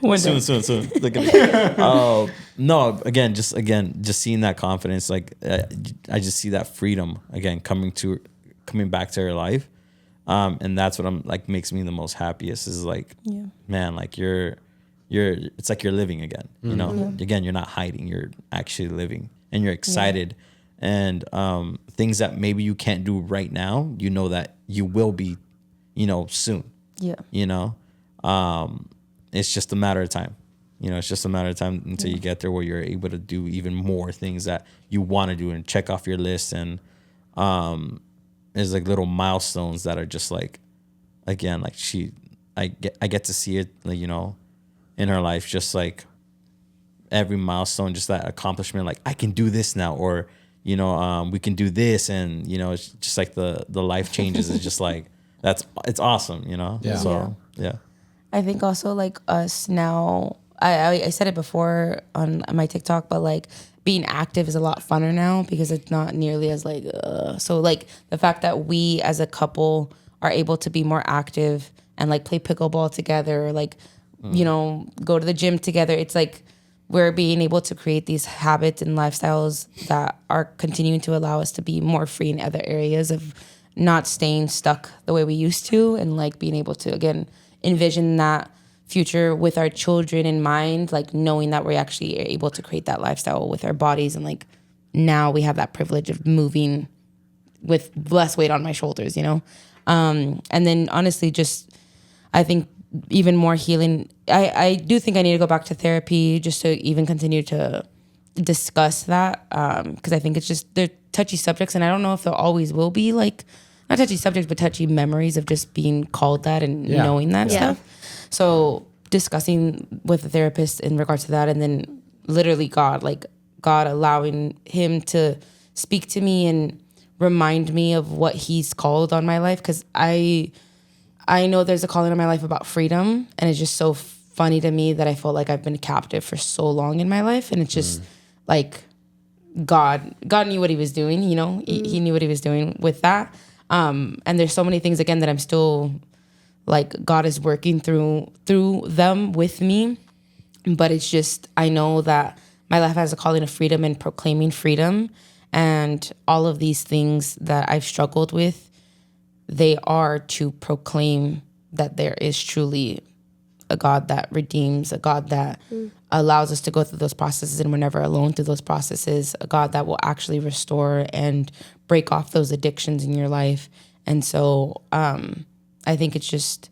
Soon. Look at me. Oh no! Again, just seeing that confidence, like I just see that freedom again coming back to her life, and that's what I'm like makes me the most happiest. Is like, man, like you're it's like you're living again. You know, again, you're not hiding. You're actually living, and you're excited, and things that maybe you can't do right now, you know that you will be, you know, soon. Yeah. You know. It's just a matter of time. You know, it's just a matter of time until you get there where you're able to do even more things that you want to do and check off your list. And there's like little milestones that are just like, again, like I get to see it, like, you know, in her life, just like every milestone, just that accomplishment, like I can do this now, or, you know, we can do this. And, you know, it's just like the life changes. It's just like, it's awesome, you know? Yeah. So, yeah. I think also like us now, I said it before on my TikTok, but like being active is a lot funner now because it's not nearly as like, so like the fact that we as a couple are able to be more active and like play pickleball together, like, you know, go to the gym together. It's like we're being able to create these habits and lifestyles that are continuing to allow us to be more free in other areas of not staying stuck the way we used to, and like being able to, again, envision that future with our children in mind, like knowing that we actually are able to create that lifestyle with our bodies. And like now we have that privilege of moving with less weight on my shoulders, you know? And then honestly, just, I think even more healing. I do think I need to go back to therapy just to even continue to discuss that. Cause I think it's just, they're touchy subjects, and I don't know if there always will be, like, not touchy subjects, but touchy memories of just being called that and knowing that stuff. So discussing with a therapist in regards to that, and then literally God allowing him to speak to me and remind me of what he's called on my life. Cause I know there's a calling on my life about freedom, and it's just so funny to me that I feel like I've been captive for so long in my life. And it's just like God knew what he was doing, you know, he knew what he was doing with that. And there's so many things, again, that I'm still, like, God is working through them with me. But it's just, I know that my life has a calling of freedom and proclaiming freedom. And all of these things that I've struggled with, they are to proclaim that there is truly a God that redeems, a God that allows us to go through those processes, and we're never alone through those processes, a God that will actually restore and break off those addictions in your life. And so I think it's just,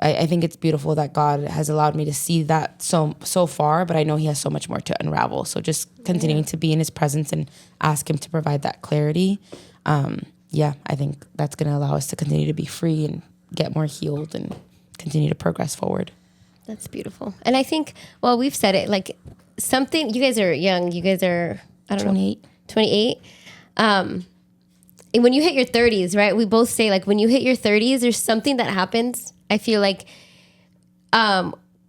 I think it's beautiful that God has allowed me to see that so far, but I know he has so much more to unravel. So just continuing to be in his presence and ask him to provide that clarity. I think that's going to allow us to continue to be free and get more healed and continue to progress forward. That's beautiful. And I think, well, we've said it, like, something, you guys are young. You guys are, I don't 28. know, 28. And when you hit your 30s, right, we both say, like, when you hit your 30s, there's something that happens. I feel like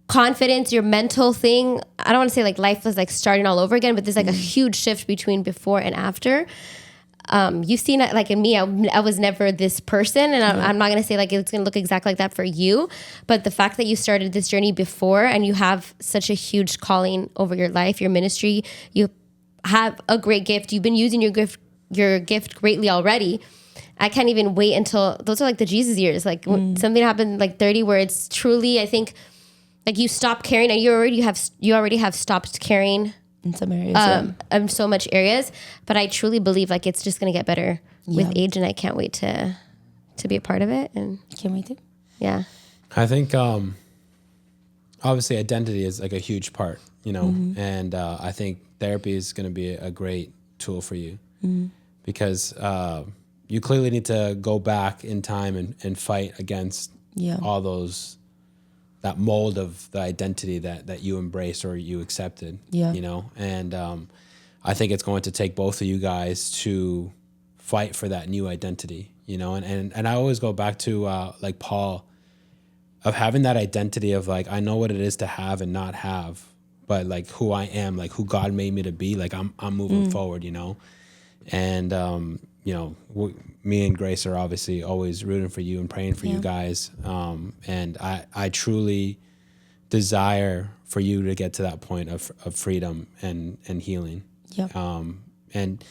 confidence, your mental thing, I don't want to say, like, life was, like, starting all over again, but there's, like, a huge shift between before and after. You've seen it, like, in me, I was never this person, and I'm not going to say, like, it's going to look exactly like that for you, but the fact that you started this journey before and you have such a huge calling over your life, your ministry, you have a great gift, you've been using your gift greatly already. I can't even wait until, those are like the Jesus years, like when something happened like 30 where it's truly, I think, like, you stop caring, and you already have stopped caring in some areas, in so much areas, but I truly believe, like, it's just going to get better with age, and I can't wait to be a part of it. And can't wait to. Yeah. I think obviously identity is, like, a huge part, you know, and I think therapy is going to be a great tool for you because you clearly need to go back in time and fight against all those, that mold of the identity that you embraced or you accepted, you know? And I think it's going to take both of you guys to fight for that new identity, you know? And I always go back to like Paul, of having that identity of, like, I know what it is to have and not have, but, like, who I am, like, who God made me to be, like, I'm moving forward, you know? And, you know, me and Grace are obviously always rooting for you and praying for you guys. And I truly desire for you to get to that point of freedom and healing. And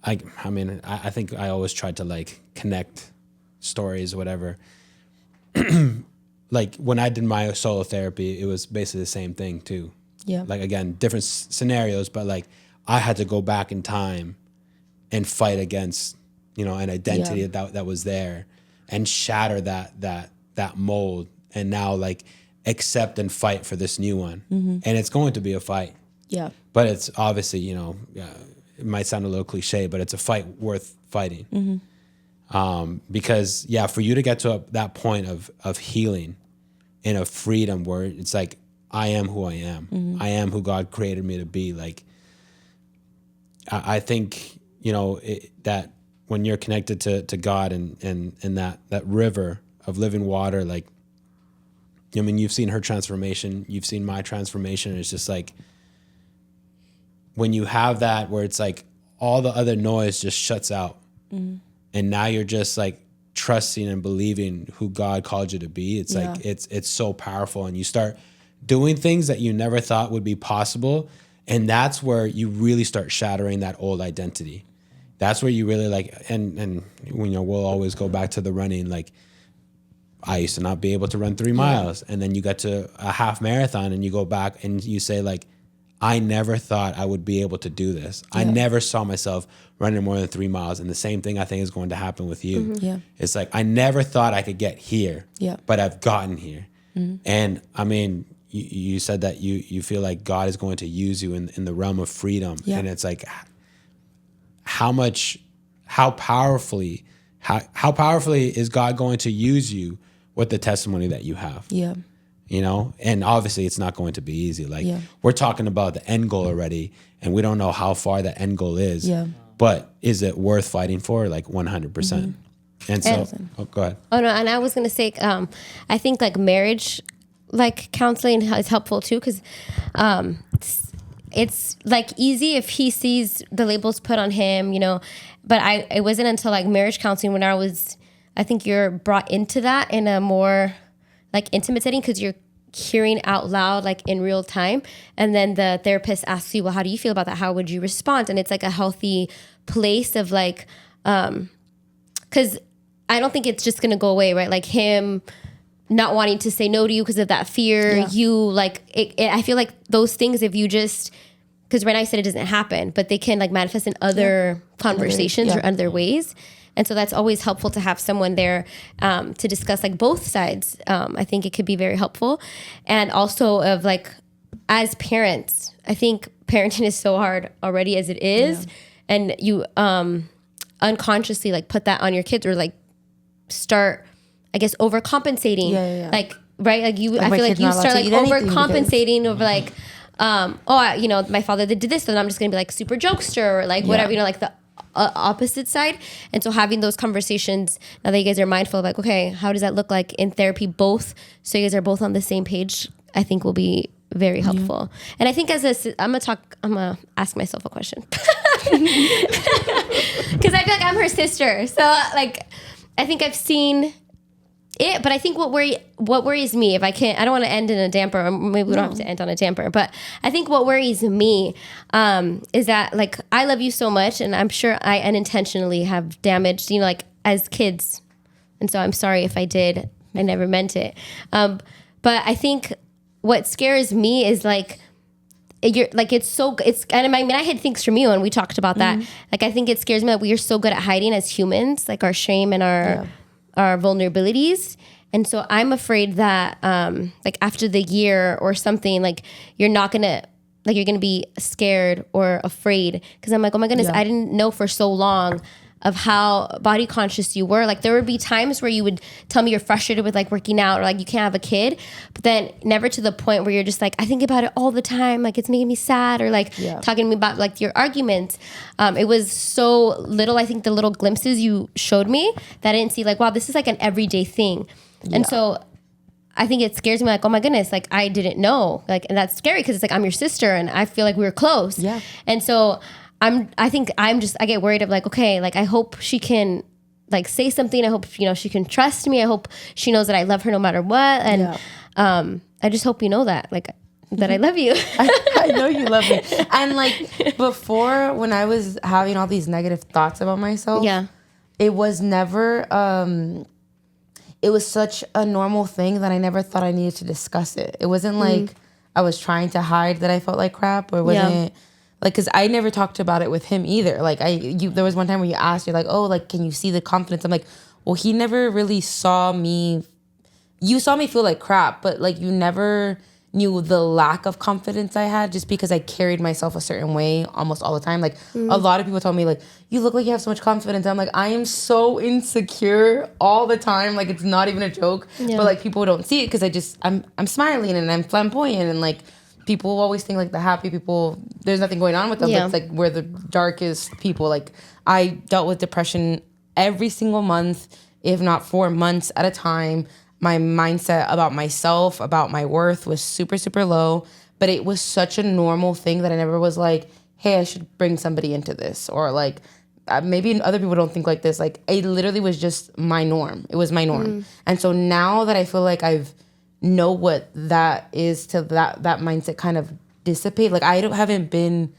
I mean, I think I always tried to, like, connect stories or whatever. Like, when I did my solo therapy, it was basically the same thing too. Like, again, different scenarios, but, like, I had to go back in time and fight against, you know, an identity that was there, and shatter that mold, and now, like, accept and fight for this new one. And it's going to be a fight. But it's obviously, you know, it might sound a little cliche, but it's a fight worth fighting. Because for you to get to that point of healing and of freedom, where it's like, I am who I am. I am who God created me to be. Like, I think, you know, that when you're connected to God and that river of living water, like, I mean, you've seen her transformation, you've seen my transformation. And it's just like, when you have that, where it's like all the other noise just shuts out, and now you're just, like, trusting and believing who God called you to be. It's like, it's so powerful, and you start doing things that you never thought would be possible. And that's where you really start shattering that old identity. That's where you really, like, and you know, we'll always go back to the running. Like, I used to not be able to run 3 miles. And then you got to a half marathon and you go back and you say like, I never thought I would be able to do this. I never saw myself running more than 3 miles. And the same thing I think is going to happen with you. Yeah. It's like, I never thought I could get here, but I've gotten here. And I mean, you said that you feel like God is going to use you in the realm of freedom. And it's like, how powerfully is God going to use you with the testimony that you have? Yeah. You know, and obviously it's not going to be easy. Like we're talking about the end goal already, and we don't know how far the end goal is. Yeah. But is it worth fighting for? Like 100%. And so, go ahead. Oh no, and I was gonna say, I think like marriage, like counseling is helpful too, because it's like easy if he sees the labels put on him, you know. But it wasn't until like marriage counseling when I think you're brought into that in a more like intimate setting, because you're hearing out loud like in real time, and then the therapist asks you, well, how do you feel about that? How would you respond? And it's like a healthy place of like, because I don't think it's just gonna go away, right? Like him not wanting to say no to you because of that fear. You like I feel like those things, if you just, because right now I said it doesn't happen, but they can like manifest in other conversations or other ways. And so that's always helpful to have someone there to discuss like both sides. I think it could be very helpful. And also of like, as parents, I think parenting is so hard already as it is. And you unconsciously like put that on your kids, or like start, I guess, overcompensating. Like, right? Like I feel like you start like overcompensating over like, you know, my father did this, then I'm just going to be like super jokester or like whatever, you know, like the opposite side. And so having those conversations, now that you guys are mindful of like, okay, how does that look like in therapy, both, so you guys are both on the same page, I think will be very helpful. And I think I'm gonna ask myself a question because I feel like I'm her sister, so like I think I've seen it, but I think what worries me, if I don't want to end in a damper, or maybe we don't have to end on a damper, but I think what worries me is that like I love you so much, and I'm sure I unintentionally have damaged, you know, like as kids, and so I'm sorry if I did. I never meant it. But I think what scares me is like you're like and I mean I had things from you and we talked about that. Like I think it scares me that we are so good at hiding as humans, like our shame and our vulnerabilities. And so I'm afraid that like after the year or something, like you're gonna be scared or afraid, because I'm like, oh my goodness, I didn't know for so long of how body conscious you were. Like there would be times where you would tell me you're frustrated with like working out, or like you can't have a kid, but then never to the point where you're just like, I think about it all the time, like it's making me sad, or like talking to me about like your arguments. It was so little, I think the little glimpses you showed me that I didn't see like, wow, this is like an everyday thing. And so I think it scares me, like, oh my goodness, like I didn't know, like, and that's scary because it's like I'm your sister and I feel like we were close. And so I get worried of like, okay, like I hope she can like say something. I hope, you know, she can trust me. I hope she knows that I love her no matter what. And I just hope you know that, like, that I love you. I know you love me. And like before, when I was having all these negative thoughts about myself, it was never, it was such a normal thing that I never thought I needed to discuss it. It wasn't like I was trying to hide that I felt like crap, or wasn't like, cause I never talked about it with him either. Like there was one time where you asked, you're like, oh, like, can you see the confidence? I'm like, well, he never really saw me. You saw me feel like crap, but like you never knew the lack of confidence I had, just because I carried myself a certain way almost all the time. Like a lot of people told me like, you look like you have so much confidence. I'm like, I am so insecure all the time. Like it's not even a joke, but like people don't see it because I'm smiling and I'm flamboyant, and like people always think like the happy people, there's nothing going on with them. But it's like we're the darkest people. Like I dealt with depression every single month, if not 4 months at a time. My mindset about myself, about my worth was super, super low. But it was such a normal thing that I never was like, hey, I should bring somebody into this. Or like, maybe other people don't think like this. Like it literally was just my norm. It was my norm. And so now that I feel like I've know what that is, to that mindset kind of dissipate. Like haven't been,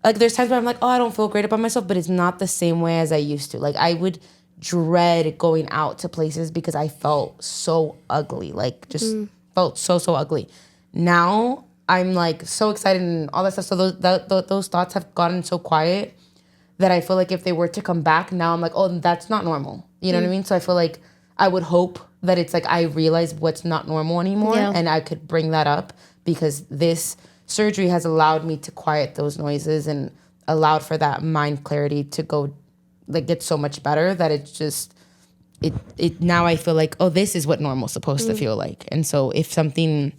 like there's times where I'm like, oh, I don't feel great about myself, but it's not the same way as I used to. Like I would dread going out to places because I felt so ugly, like just felt so ugly. Now I'm like so excited and all that stuff. So those thoughts have gotten so quiet that I feel like if they were to come back now, I'm like, oh, that's not normal. You know what I mean? So I feel like I would hope that it's like I realize what's not normal anymore, and I could bring that up because this surgery has allowed me to quiet those noises and allowed for that mind clarity to go, like, get so much better that it's just it now I feel like, oh, this is what normal's supposed to feel like. And so if something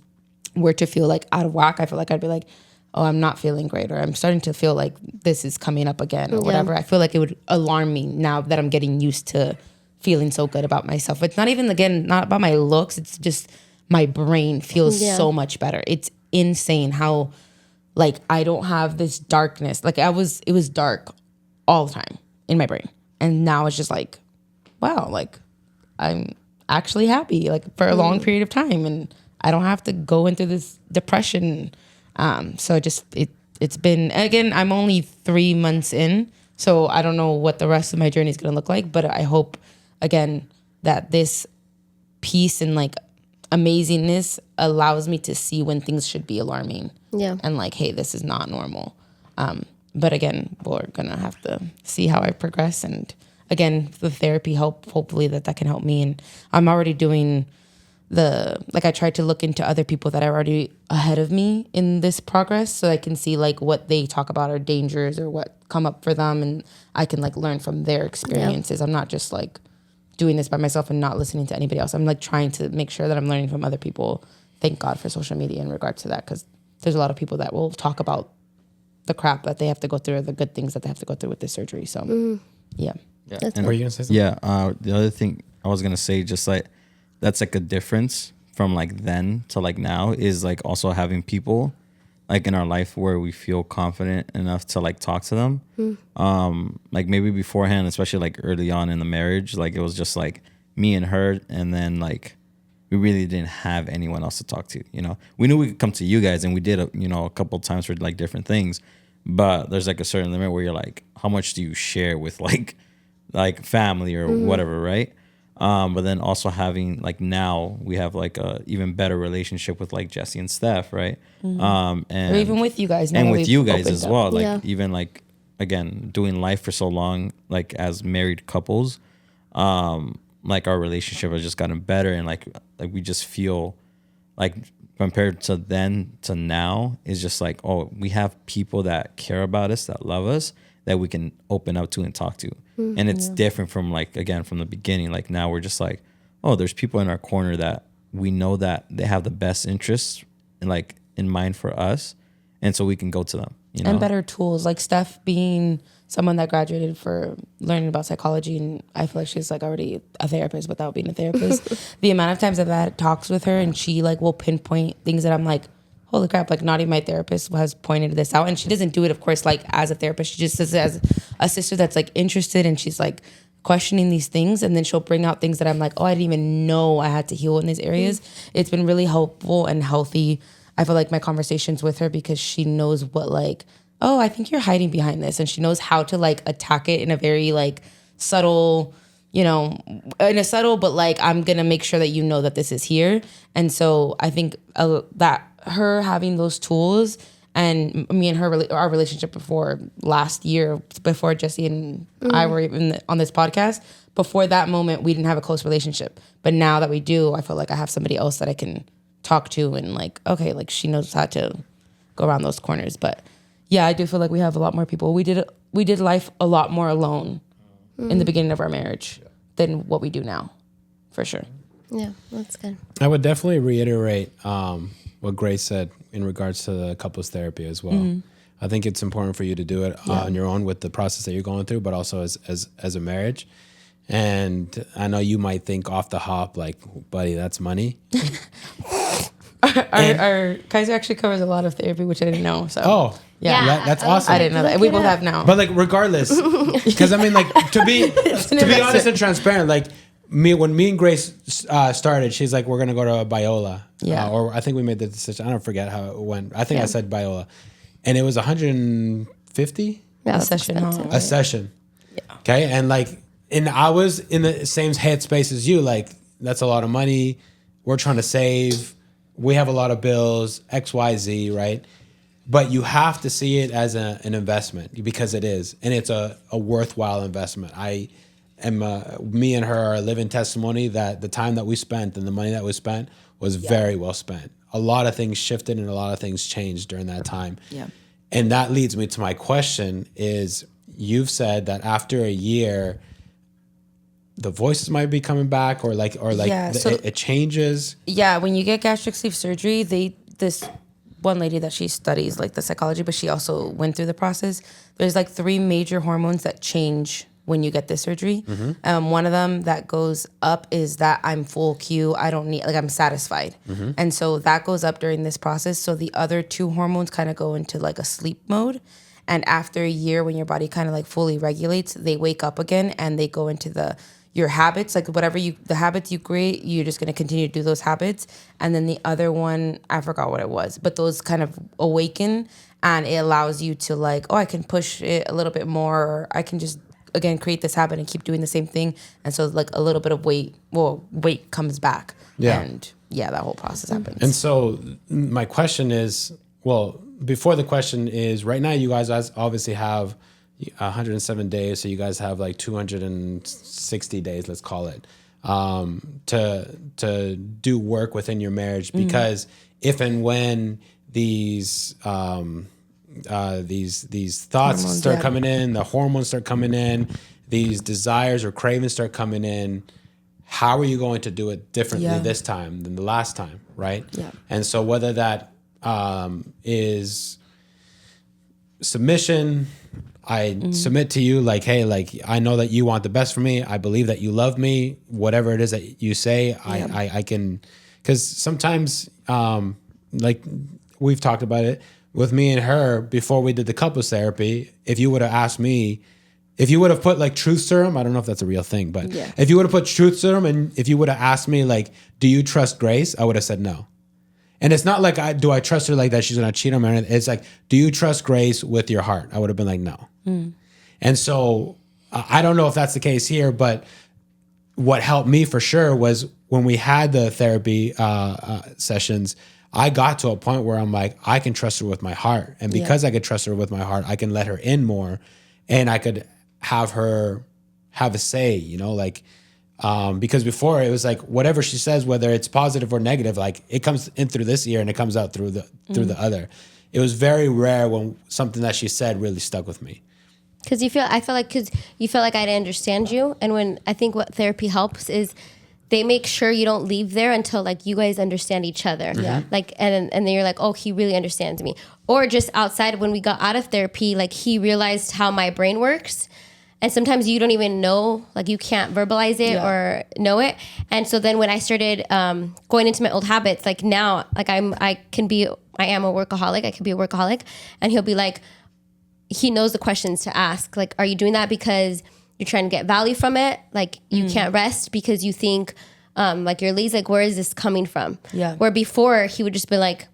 were to feel like out of whack, I feel like I'd be like, oh, I'm not feeling great, or I'm starting to feel like this is coming up again, or whatever. I feel like it would alarm me now that I'm getting used to feeling so good about myself. It's not even, again, not about my looks. It's just my brain feels so much better. It's insane how, like, I don't have this darkness. Like, it was dark all the time in my brain. And now it's just like, wow, like, I'm actually happy, like, for a long period of time. And I don't have to go into this depression. So it's been, again, I'm only 3 months in, so I don't know what the rest of my journey is going to look like, but I hope, again, that this peace and, like, amazingness allows me to see when things should be alarming. Yeah. And, like, hey, this is not normal. But again, we're going to have to see how I progress. And again, the therapy hopefully that can help me. And I'm already doing I tried to look into other people that are already ahead of me in this progress, so I can see, like, what they talk about are dangers or what come up for them, and I can, like, learn from their experiences. I'm not just, like, doing this by myself and not listening to anybody else. I'm, like, trying to make sure that I'm learning from other people. Thank God for social media in regards to that, because there's a lot of people that will talk about the crap that they have to go through or the good things that they have to go through with this surgery. So, yeah. And were you gonna say something? Yeah. The other thing I was gonna say, just like, that's like a difference from like then to like now, is like also having people like in our life where we feel confident enough to like talk to them. Like maybe beforehand, especially like early on in the marriage, like it was just like me and her, and then like we really didn't have anyone else to talk to. You know, we knew we could come to you guys, and we did a couple of times for like different things, but there's like a certain limit where you're like, how much do you share with like family or whatever, right? But then also having like, now we have like a even better relationship with like Jesse and Steph, right? And or even with you guys now, and with you guys as up. well. Like even like, again, doing life for so long, like as married couples, like our relationship has just gotten better, and like we just feel like, compared to then to now, is just like, oh, we have people that care about us, that love us, that we can open up to and talk to. And it's different from like, again, from the beginning. Like now we're just like, oh, there's people in our corner that we know that they have the best interests in mind for us. And so we can go to them, you know? And better tools, like Steph being someone that graduated for learning about psychology. And I feel like she's like already a therapist without being a therapist. The amount of times I've had talks with her and she like will pinpoint things that I'm like, holy crap, like not even my therapist has pointed this out. And she doesn't do it, of course, like as a therapist. She just does it as a sister that's like interested, and she's like questioning these things. And then she'll bring out things that I'm like, oh, I didn't even know I had to heal in these areas. It's been really helpful and healthy. I feel like my conversations with her, because she knows what like, oh, I think you're hiding behind this. And she knows how to like attack it in a very like subtle, but like, I'm going to make sure that you know that this is here. And so I think that her having those tools, and me and her, our relationship before last year, before Jesse and I were even on this podcast, before that moment, we didn't have a close relationship. But now that we do, I feel like I have somebody else that I can talk to, and like, okay, like she knows how to go around those corners. But yeah, I do feel like we have a lot more people. We did life a lot more alone in the beginning of our marriage than what we do now, for sure. Yeah, that's good. I would definitely reiterate what Grace said in regards to the couples therapy as well. I think it's important for you to do it on your own with the process that you're going through, but also as a marriage. And I know you might think off the hop, like, buddy, that's money. Our Kaiser actually covers a lot of therapy, which I didn't know. So that's awesome. I didn't know that. We both have now. But like, regardless, because I mean, like, to be honest and transparent, like when me and Grace started, she's like, we're gonna go to Biola. Yeah. Or I think we made the decision. I don't forget how it went. I think I said Biola, and it was $150 a session. a session. Yeah. Okay, and like, And I was in the same headspace as you. Like, that's a lot of money. We're trying to save. We have a lot of bills, X, Y, Z, right? But you have to see it as an investment, because it is. And it's a worthwhile investment. Me and her are a living testimony that the time that we spent and the money that we spent was very well spent. A lot of things shifted and a lot of things changed during that time. Yeah. And that leads me to my question is, you've said that after a year, the voices might be coming back, or it changes. Yeah, when you get gastric sleeve surgery, this one lady that she studies like the psychology, but she also went through the process. There's like 3 major hormones that change when you get this surgery. One of them that goes up is that I'm full Q. I don't need, like, I'm satisfied. And so that goes up during this process. So the other 2 hormones kind of go into like a sleep mode. And after a year, when your body kind of like fully regulates, they wake up again and they go into your habits, like the habits you create, you're just going to continue to do those habits. And then the other one, I forgot what it was, but those kind of awaken, and it allows you to like, I can push it a little bit more, or I can just, again, create this habit and keep doing the same thing. And so like a little bit of weight comes back. Yeah. And that whole process happens. And so my question is, before the question is, right now you guys obviously have 107 days, so you guys have like 260 days, let's call it, to do work within your marriage, because if and when these thoughts start coming in, the hormones start coming in, these desires or cravings start coming in, how are you going to do it differently this time than the last time, right? Yeah. And so whether that is submission, I submit to you, like, hey, like, I know that you want the best for me. I believe that you love me. Whatever it is that you say, I can, because sometimes, like we've talked about it with me and her before we did the couples therapy. If you would have asked me, if you would have put like truth serum, I don't know if that's a real thing, but if you would have put truth serum, and if you would have asked me like, do you trust Grace? I would have said no. And it's not like, do I trust her like that she's going to cheat on me? It's like, do you trust Grace with your heart? I would have been like, no. And so I don't know if that's the case here, but what helped me for sure was when we had the therapy sessions, I got to a point where I'm like, I can trust her with my heart. And because I could trust her with my heart, I can let her in more, and I could have her have a say, like, because before it was like whatever she says, whether it's positive or negative, like it comes in through this ear and it comes out through the other. It was very rare when something that she said really stuck with me. Because you feel like I didn't understand you, and when I think what therapy helps is they make sure you don't leave there until like you guys understand each other. Yeah. Like and then you're like, oh, he really understands me. Or just outside, when we got out of therapy, like he realized how my brain works. And sometimes you don't even know, like you can't verbalize it or know it. And so then when I started going into my old habits, like now, like I am a workaholic. I can be a workaholic. And he'll be like, he knows the questions to ask. Like, are you doing that because you're trying to get value from it? Like you can't rest because you think like you're lazy. Like, where is this coming from? Yeah. Where before he would just be like,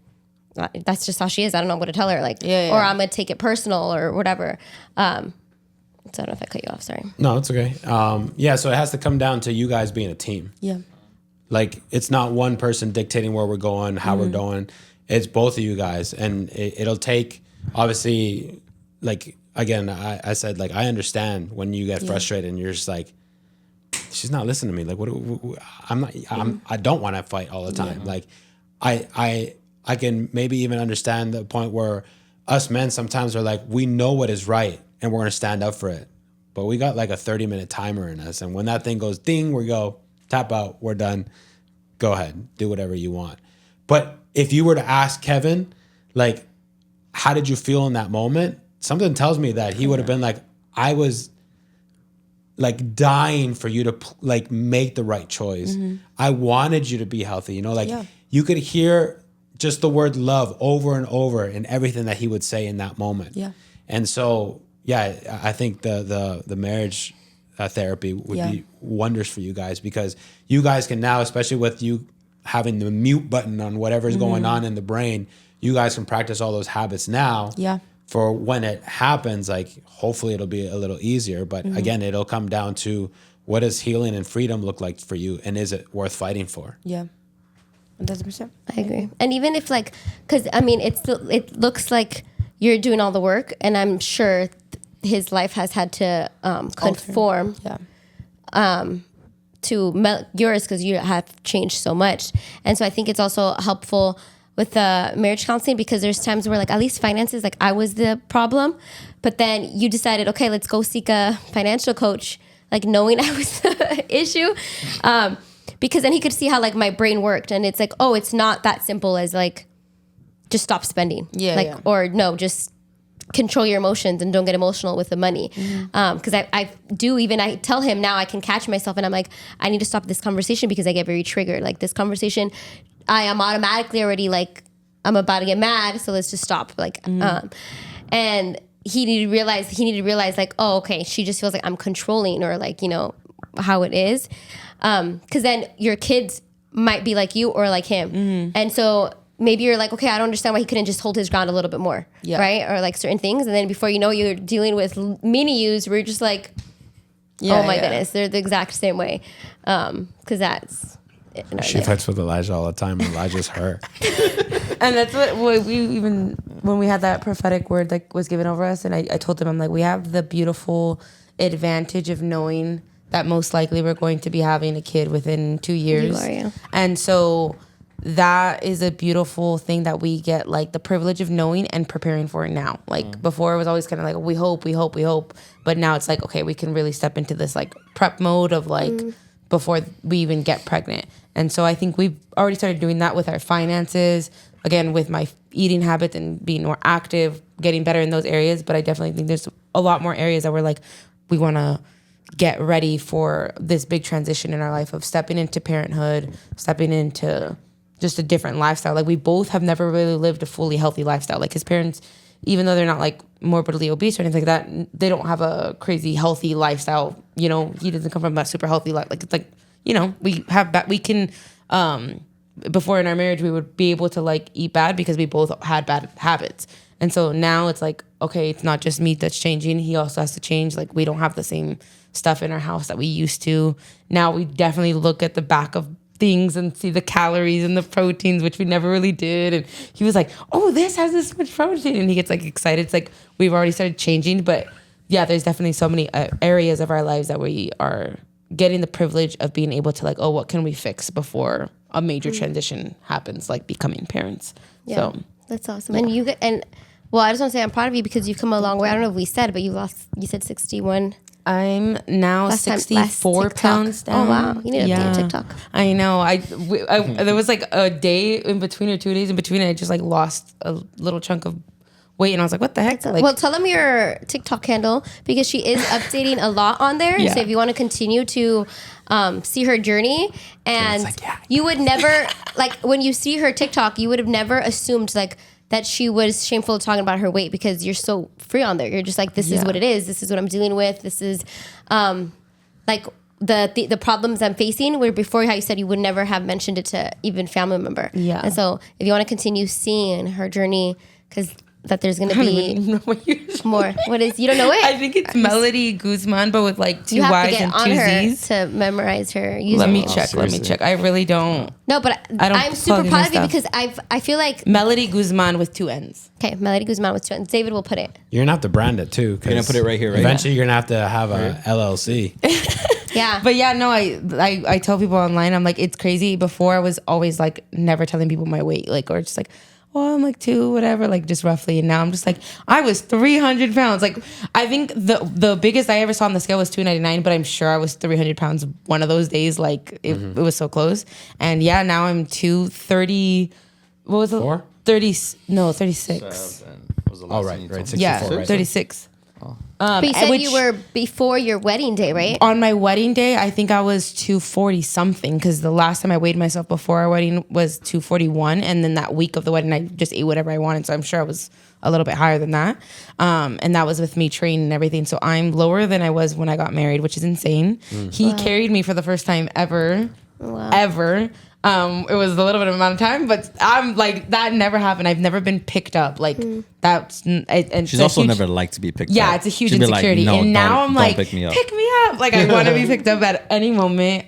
that's just how she is. I don't know what to tell her. Like, or I'm going to take it personal or whatever. So I don't know if I cut you off. Sorry. No, it's okay. So it has to come down to you guys being a team. Yeah. Like it's not one person dictating where we're going, how we're doing. It's both of you guys. And it'll take, obviously, like, again, I said, like, I understand when you get frustrated and you're just like, she's not listening to me. Like, I don't want to fight all the time. Yeah. Like, I can maybe even understand the point where us men sometimes are like, we know what is right and we're going to stand up for it. But we got like a 30-minute timer in us. And when that thing goes ding, we go, tap out, we're done. Go ahead, do whatever you want. But if you were to ask Kevin, like, how did you feel in that moment? Something tells me that he would have been like, I was like dying for you to like make the right choice. I wanted you to be healthy. You could hear just the word love over and over in everything that he would say in that moment. Yeah. And so, I think the marriage therapy would be wonders for you guys, because you guys can now, especially with you having the mute button on whatever's going on in the brain, you guys can practice all those habits now for when it happens, like hopefully it'll be a little easier. But again, it'll come down to what does healing and freedom look like for you, and is it worth fighting for? Yeah. 1,000%. I agree. And even if like, because I mean, it looks like you're doing all the work, and I'm sure his life has had to conform to yours because you have changed so much. And so I think it's also helpful with the marriage counseling, because there's times where like at least finances, like I was the problem, but then you decided, okay, let's go seek a financial coach, like knowing I was the issue. Because then he could see how like my brain worked, and it's like, oh, it's not that simple as like just stop spending. Or no, just control your emotions and don't get emotional with the money. Because I tell him now, I can catch myself and I'm like, I need to stop this conversation because I get very triggered. Like this conversation, I am automatically already like, I'm about to get mad, so let's just stop. Like, and he needed to realize like, oh, okay, she just feels like I'm controlling, or like, you know, how it is. Because then your kids might be like you or like him. And so maybe you're like, okay, I don't understand why he couldn't just hold his ground a little bit more, right? Or like certain things. And then before you know, you're dealing with mini yous where you're just like, oh my goodness, they're the exact same way. Because that's... She fights with Elijah all the time. Elijah's her. And that's what we even, when we had that prophetic word like was given over us, and I told them, I'm like, we have the beautiful advantage of knowing that most likely we're going to be having a kid within 2 years. And so that is a beautiful thing that we get like the privilege of knowing and preparing for it now. Like before it was always kind of like, we hope. But now it's like, okay, we can really step into this like prep mode of like before we even get pregnant. And so I think we've already started doing that with our finances, again, with my eating habits and being more active, getting better in those areas. But I definitely think there's a lot more areas that we're like, we want to get ready for this big transition in our life of stepping into parenthood, stepping into just a different lifestyle. Like we both have never really lived a fully healthy lifestyle. Like his parents, even though they're not like morbidly obese or anything like that, they don't have a crazy healthy lifestyle. You know, he doesn't come from a super healthy life. Like it's like, you know, we can, before in our marriage, we would be able to like eat bad because we both had bad habits. And so now it's like, okay, it's not just me that's changing. He also has to change. Like we don't have the same stuff in our house that we used to. Now we definitely look at the back of things and see the calories and the proteins, which we never really did. And he was like, oh, this has this much protein. And he gets like excited. It's like, we've already started changing. But yeah, there's definitely so many areas of our lives that we are getting the privilege of being able to like, oh, what can we fix before a major transition happens, like becoming parents. Yeah, so that's awesome. And well, I just want to say I'm proud of you because you've come a long way. I don't know if we said, but you said 61. I'm now 64 pounds down. Oh wow, you need to update your TikTok. I know. There was like a day in between or 2 days in between, and I just like lost a little chunk of weight, and I was like, what the heck? Like, well, tell them your TikTok handle because she is updating a lot on there. So if you want to continue to see her journey, and like, you would never like when you see her TikTok, you would have never assumed like that she was shameful of talking about her weight because you're so free on there. You're just like, this is what it is. This is what I'm dealing with. This is like the problems I'm facing, where before how you said you would never have mentioned it to even family member. Yeah. And so if you want to continue seeing her journey, because that there's going to be more. What is, you don't know it? I think it's Melody Guzman, but with like two Y's and two Z's. To memorize her username. Let me check. I really don't. No, but I'm super proud of you because I feel like. Melody Guzman with two N's. Okay, Melody Guzman with two N's. David will put it. You're going to have to brand it too. You're going to put it right here, right? Eventually you're going to have a LLC. Yeah. But yeah, no, I tell people online, I'm like, it's crazy. Before I was always like never telling people my weight, like, or just like, oh, I'm like 2, whatever, like just roughly. And now I'm just like, I was 300 pounds. Like, I think the biggest I ever saw on the scale was 299, but I'm sure I was 300 pounds one of those days. Like, it was so close. And yeah, now I'm 230. What was it? 4? 30, no, 36. Oh, right. 64, yeah, right? 36. But you said you were before your wedding day, right? On my wedding day, I think I was 240 something because the last time I weighed myself before our wedding was 241. And then that week of the wedding, I just ate whatever I wanted. So I'm sure I was a little bit higher than that. And that was with me training and everything. So I'm lower than I was when I got married, which is insane. He carried me for the first time ever. Wow. Ever. It was a little bit of amount of time, but I'm like, that never happened. I've never been picked up. Like that's, and She's also never liked to be picked up. Yeah, it's a huge She'd be insecurity. Like, no, and now I'm like, pick me up. Like I want to be picked up at any moment.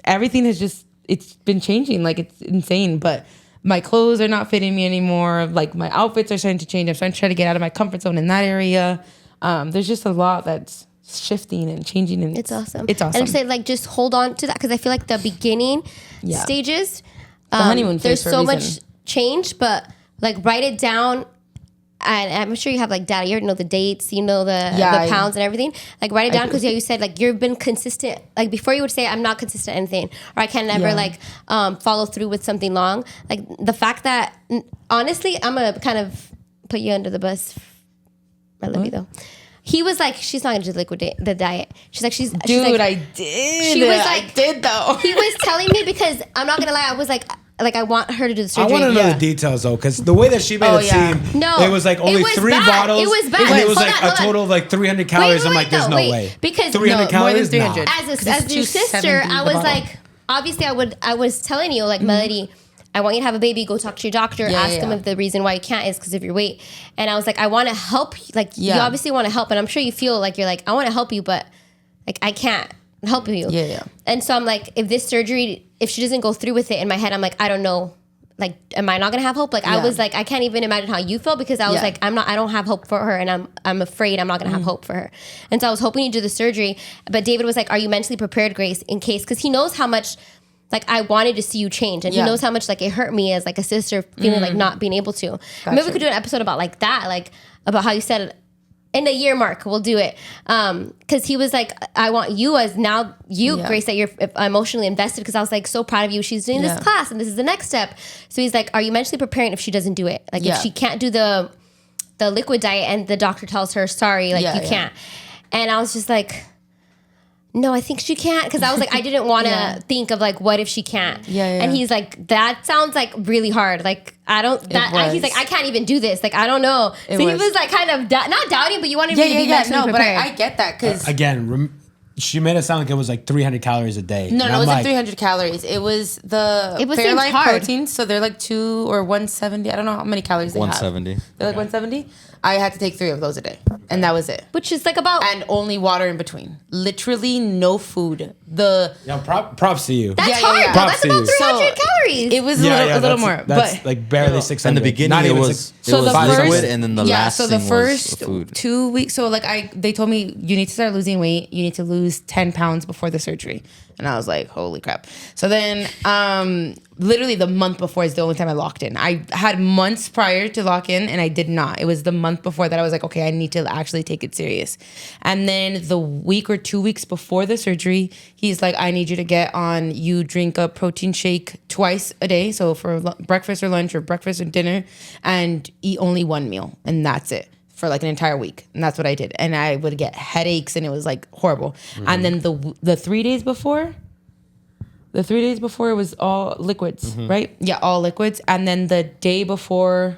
Everything has just, it's been changing. Like it's insane, but my clothes are not fitting me anymore. Like my outfits are starting to change. I'm starting to try to get out of my comfort zone in that area. There's just a lot that's shifting and changing, and It's awesome. It's awesome. And I'm saying like just hold on to that because I feel like the beginning stages, the honeymoon phase there's for a so reason. much change, but like write it down. And I'm sure you have like data. You already know the dates, you know the pounds and everything. Like write it down because you said like you've been consistent. Like before you would say I'm not consistent at anything, or I can never like follow through with something long. Like the fact that honestly, I'm gonna kind of put you under the bus. I love you though. He was like, she's not gonna do the diet. She's like, she's like, I did. She was like, I did though. He was telling me because I'm not gonna lie, I was like I want her to do the surgery. I want to know the details though, because the way that she made it seem, no, it was like only was 3 bad. bottles. It was bad. And it was Hold like on, a total of like 300 calories. I'm like, there's no way. Because 300 calories, more than 300. Nah. As your sister, I was like, obviously, I was telling you like, Melody, I want you to have a baby. Go talk to your doctor. Ask him if the reason why you can't is because of your weight. And I was like, I want to help. Like, you obviously want to help, and I'm sure you feel like you're like, I want to help you, but like I can't help you. Yeah. And so I'm like, if this surgery, if she doesn't go through with it, in my head, I'm like, I don't know. Like, am I not gonna have hope? Like, I was like, I can't even imagine how you felt because I was like, I don't have hope for her, and I'm afraid I'm not gonna have hope for her. And so I was hoping you do the surgery, but David was like, are you mentally prepared, Grace, in case? Because he knows how much, like, I wanted to see you change, and he knows how much like it hurt me as like a sister feeling like not being able to. Maybe we could do an episode about like that, like about how you said. In the year mark, we'll do it. Because he was like, I want you as now you, Grace, that you're emotionally invested. Because I was like so proud of you. She's doing this class and this is the next step. So he's like, are you mentally preparing if she doesn't do it? Like if she can't do the liquid diet and the doctor tells her, sorry, like you can't. And I was just like, no, I think she can't. Because I was like, I didn't want to think of like, what if she can't? And he's like, that sounds like really hard. Like, I don't, he's like, I can't even do this. Like, I don't know. So he was like kind of, not doubting, but you wanted me to be mentally prepared. But I get that because. Again, she made it sound like it was like 300 calories a day. No, it wasn't 300 calories. It was the Fairlife protein. So they're like 2 or 170. I don't know how many calories they 170. have. They're like 170. I had to take 3 of those a day. And that was it. Which is like about. And only water in between. Literally no food. Props to you. That's hard. yeah. That's about 300 calories. It was a little more. That's but like barely 600. In the beginning, Not it even was So the liquid, first, and then the last so the thing first was food. 2 weeks. So like they told me you need to start losing weight. You need to lose 10 pounds before the surgery. And I was like, holy crap. So then literally the month before is the only time I locked in. I had months prior to lock in and I did not. It was the month before that I was like, okay, I need to actually take it serious. And then the week or 2 weeks before the surgery, he's like, I need you to get on, you drink a protein shake twice a day. So for breakfast or lunch or breakfast or dinner, and eat only 1 meal. And that's it. For like an entire week. And that's what I did. And I would get headaches and it was like horrible. And then the 3 days before, it was all liquids, right? Yeah, all liquids. And then the day before,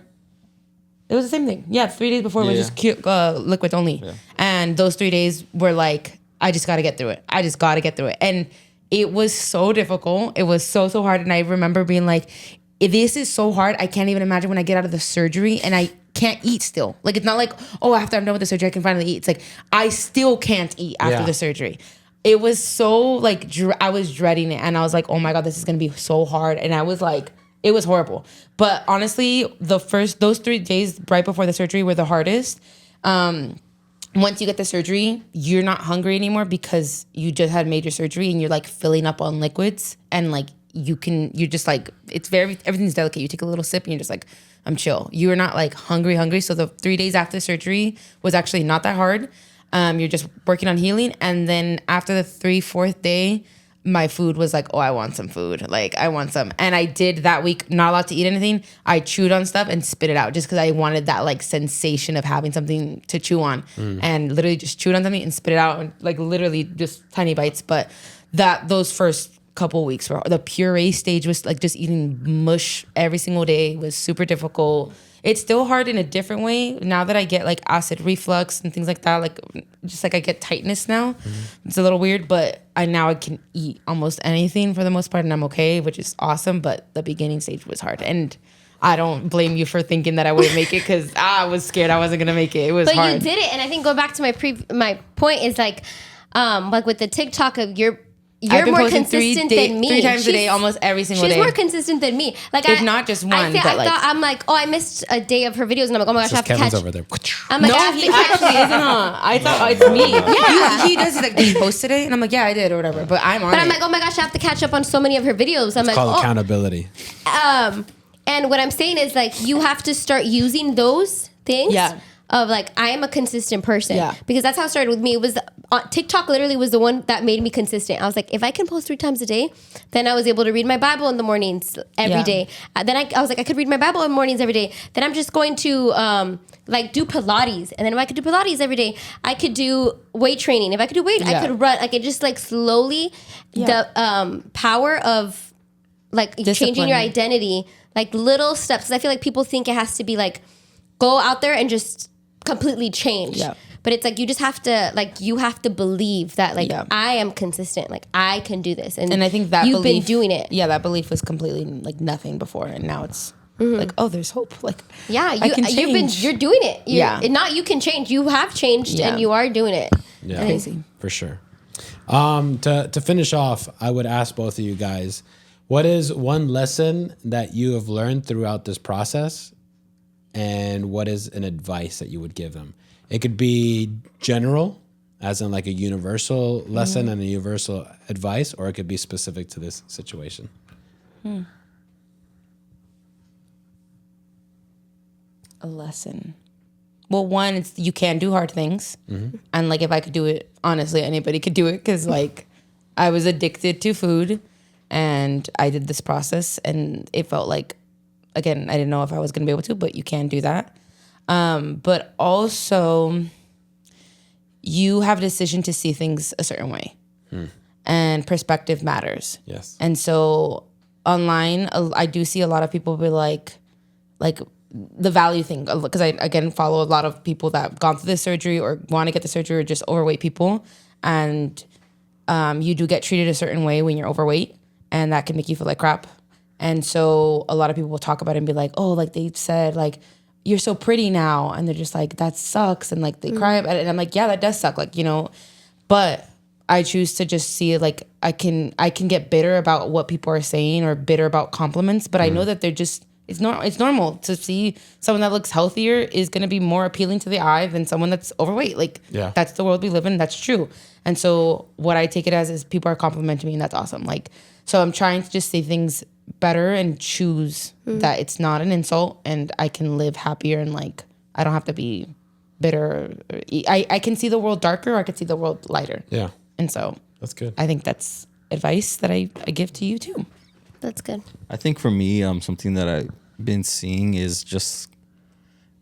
it was the same thing. Yeah, 3 days before it was just liquids only. Yeah. And those 3 days were like, I just got to get through it. And it was so difficult. It was so hard. And I remember being like, this is so hard. I can't even imagine when I get out of the surgery and I can't eat still. Like, it's not like, oh, after I'm done with the surgery, I can finally eat. It's like, I still can't eat after the surgery. It was so like, I was dreading it. And I was like, oh my God, this is going to be so hard. And I was like, it was horrible. But honestly, those 3 days right before the surgery were the hardest. Once you get the surgery, you're not hungry anymore because you just had major surgery and you're like filling up on liquids and like, you're just like, everything's delicate. You take a little sip and you're just like, I'm chill. You're not like hungry. So the 3 days after surgery was actually not that hard. You're just working on healing. And then after the 4th day, my food was like, oh, I want some food. Like, I want some. And I did that week, not allowed to eat anything. I chewed on stuff and spit it out just because I wanted that like sensation of having something to chew on. And literally just chewed on something and spit it out. And like literally just tiny bites. But those first couple weeks where the puree stage was like just eating mush every single day was super difficult. It's still hard in a different way now that I get like acid reflux and things like that. Like just like I get tightness now. It's a little weird, but I can eat almost anything for the most part and I'm okay, which is awesome. But the beginning stage was hard. And I don't blame you for thinking that I wouldn't make it because I was scared I wasn't going to make it. It was hard. But you did it. And I think go back to my point is like with the TikTok of you're more consistent than me. 3 times a day, almost every single day. She's more consistent than me. Like if not just one. I thought I'm like, I missed a day of her videos, and I'm like, oh my gosh, I have to Kevin's catch. over there. I'm like, no, I have he to catch. actually isn't. I thought it's me. Yeah, he does. He's like, did you post today? And I'm like, yeah, I did, or whatever. But I'm on. But I'm like, oh my gosh, I have to catch up on so many of her videos. I'm It's like, called accountability. And what I'm saying is like, you have to start using those things. Yeah. Of like, I am a consistent person. Yeah. Because that's how it started with me. It was TikTok literally was the one that made me consistent. I was like, if I can post 3 times a day, then I was able to read my Bible in the mornings every day. Then I was like, I could read my Bible in the mornings every day. Then I'm just going to like do Pilates. And then if I could do Pilates every day, I could do weight training. If I could do weight, I could run. Like it just like slowly the power of like changing your identity, like little steps. Because I feel like people think it has to be like, go out there and just completely change. Yeah. But it's like you just have to you have to believe that I am consistent. Like I can do this. And I think that you've been doing it. Yeah, that belief was completely like nothing before and now it's like, oh, there's hope. Like you're doing it. Not you can change. You have changed and you are doing it. Yeah. Crazy. For sure. To finish off, I would ask both of you guys, what is one lesson that you have learned throughout this process? And what is an advice that you would give them? It could be general, as in like a universal lesson and a universal advice, or it could be specific to this situation. A lesson. Well, one, it's you can do hard things. And like if I could do it, honestly, anybody could do it because like I was addicted to food and I did this process and it felt like, again, I didn't know if I was going to be able to, but you can do that. But also, you have a decision to see things a certain way. And perspective matters. Yes. And so online, I do see a lot of people be like the value thing. Because I, again, follow a lot of people that have gone through this surgery or want to get the surgery or just overweight people. And you do get treated a certain way when you're overweight. And that can make you feel like crap. And so a lot of people will talk about it and be like, oh, like they said, like, you're so pretty now. And they're just like, that sucks. And like they cry about it. And I'm like, yeah, that does suck. Like, but I choose to just see it like I can get bitter about what people are saying or bitter about compliments. But I know that they're just, it's normal to see someone that looks healthier is going to be more appealing to the eye than someone that's overweight. Like that's the world we live in. That's true. And so what I take it as is people are complimenting me and that's awesome. Like, so I'm trying to just say things better and choose that it's not an insult and I can live happier and like I don't have to be bitter. I can see the world darker or I can see the world lighter. Yeah. And so that's good. I think that's advice that I give to you too. That's good. I think for me, something that I've been seeing is just,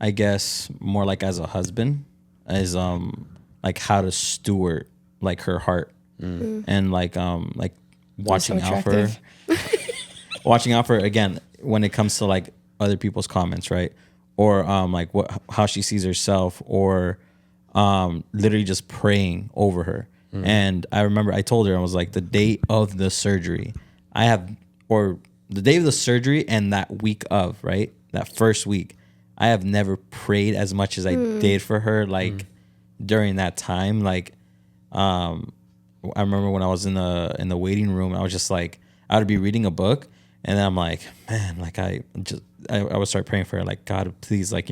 I guess, more like as a husband, is like how to steward like her heart and like watching out for her. Watching out for, again, when it comes to like other people's comments, right? Or like how she sees herself, or literally just praying over her. And I remember I told her, I was like, the day of the surgery, the day of the surgery and that week of, right? That first week, I have never prayed as much as I did for her, like during that time. Like, I remember when I was in the waiting room, I was just like, I would be reading a book. And then I'm like, man, like I would start praying for her, like, God, please, like,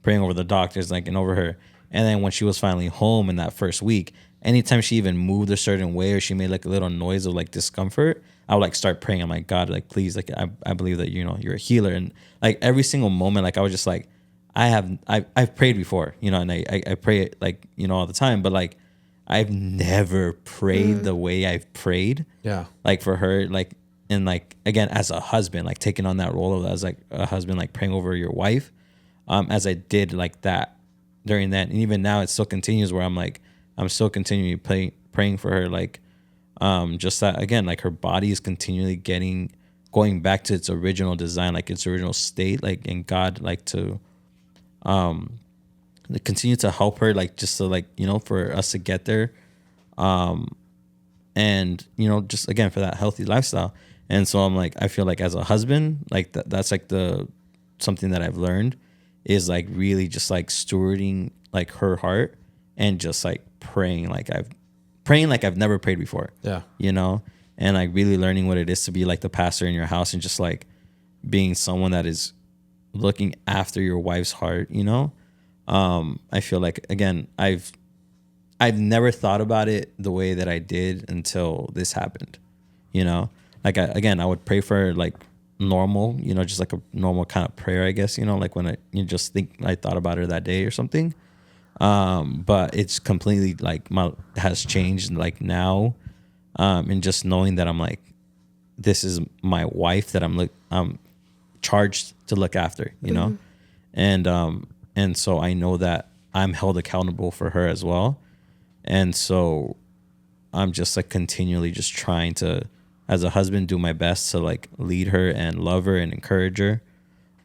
praying over the doctors, like, and over her. And then when she was finally home in that first week, anytime she even moved a certain way or she made like a little noise of like discomfort, I would like start praying. I'm like, God, like, please, like, I believe that, you're a healer. And like every single moment, like I was just like, I've prayed before, and I pray like, all the time, but like, I've never prayed the way I've prayed. Yeah. Like for her, like, and like, again, as a husband, like taking on that role of as like a husband, like praying over your wife, as I did like that during that. And even now it still continues where I'm like, I'm still continuing praying for her. Like, Just that again, like her body is continually going back to its original design, like its original state, like, and God like to continue to help her, like just to like, you know, for us to get there. And, you know, just again for that healthy lifestyle. And so I'm like, I feel like as a husband, like that's like something that I've learned is like really just like stewarding like her heart and just like praying like I've never prayed before. Yeah. You know, and like really learning what it is to be like the pastor in your house and just like being someone that is looking after your wife's heart, you know? I feel like, again, I've never thought about it the way that I did until this happened, you know? Like, I would pray for her, like, normal, you know, just like a normal kind of prayer, I guess, you know, like when you just think I thought about her that day or something. But it's completely, like, has changed, like, now, and just knowing that I'm, like, this is my wife that I'm charged to look after, you know? And so I know that I'm held accountable for her as well. And so I'm just like continually just trying to, as a husband, do my best to like lead her and love her and encourage her.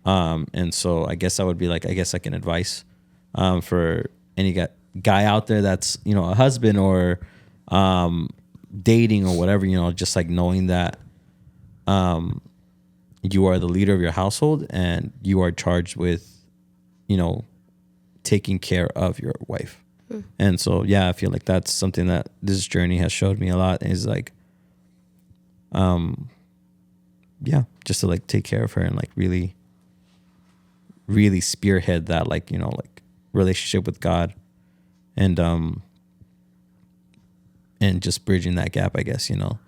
And so I guess that would be like, I guess like an advice for any guy out there that's, you know, a husband or dating or whatever, you know, just like knowing that you are the leader of your household and you are charged with, you know, taking care of your wife. And so, yeah, I feel like that's something that this journey has showed me a lot is like, yeah, just to like take care of her and like really, really spearhead that, like, you know, like relationship with God and just bridging that gap, I guess, you know.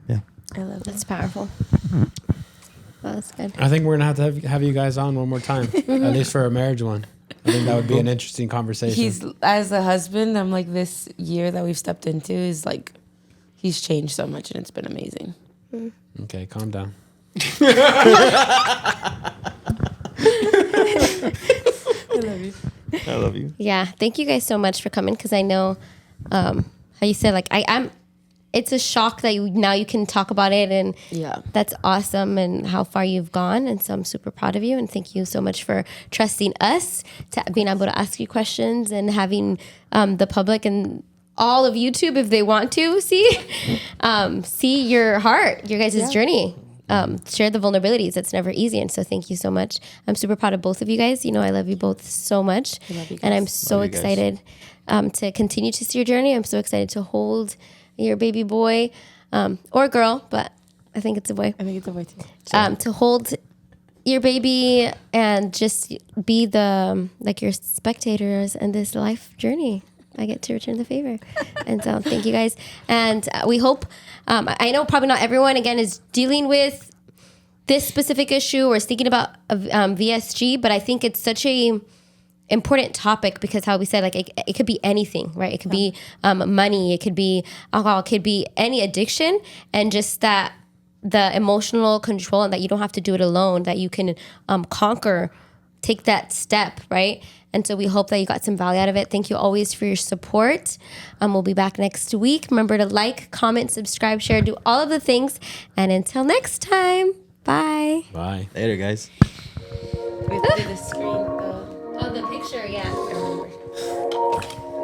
Yeah. I love that's powerful. Well, that's good. I think we're going to have you guys on one more time, at least for a marriage one. I think that would be an interesting conversation. As a husband, I'm like, this year that we've stepped into is like, he's changed so much and it's been amazing. Okay, calm down. I love you. I love you. Yeah, thank you guys so much for coming because I know how you said like I'm. It's a shock that now you can talk about it and that's awesome and how far you've gone. And so I'm super proud of you. And thank you so much for trusting us to being able to ask you questions and having the public and all of YouTube, if they want to see your heart, your guys' journey, share the vulnerabilities. It's never easy. And so thank you so much. I'm super proud of both of you guys. You know, I love you both so much. I love you guys. And I'm so excited to continue to see your journey. I'm so excited to hold your baby boy or girl, but I think it's a boy. I think it's a boy too. To hold your baby and just be the like your spectators in this life journey. I get to return the favor. And so thank you guys. And we hope, I know probably not everyone again is dealing with this specific issue or is thinking about VSG, but I think it's such a important topic because how we said like it could be anything, right? It could be money, it could be alcohol, it could be any addiction, and just that the emotional control and that you don't have to do it alone, that you can conquer, take that step, right? And so we hope that you got some value out of it. Thank you always for your support. We'll be back next week. Remember to like, comment, subscribe, share, do all of the things. And until next time, bye. Bye. Later, guys. We have to do the screen. Oh, the picture, yeah.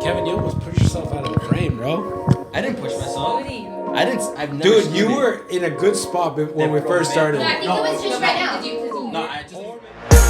Kevin, you almost pushed yourself out of the frame, bro. I didn't push myself. I've never Dude, you were in a good spot when we first started. I think it was just right now. No, I just.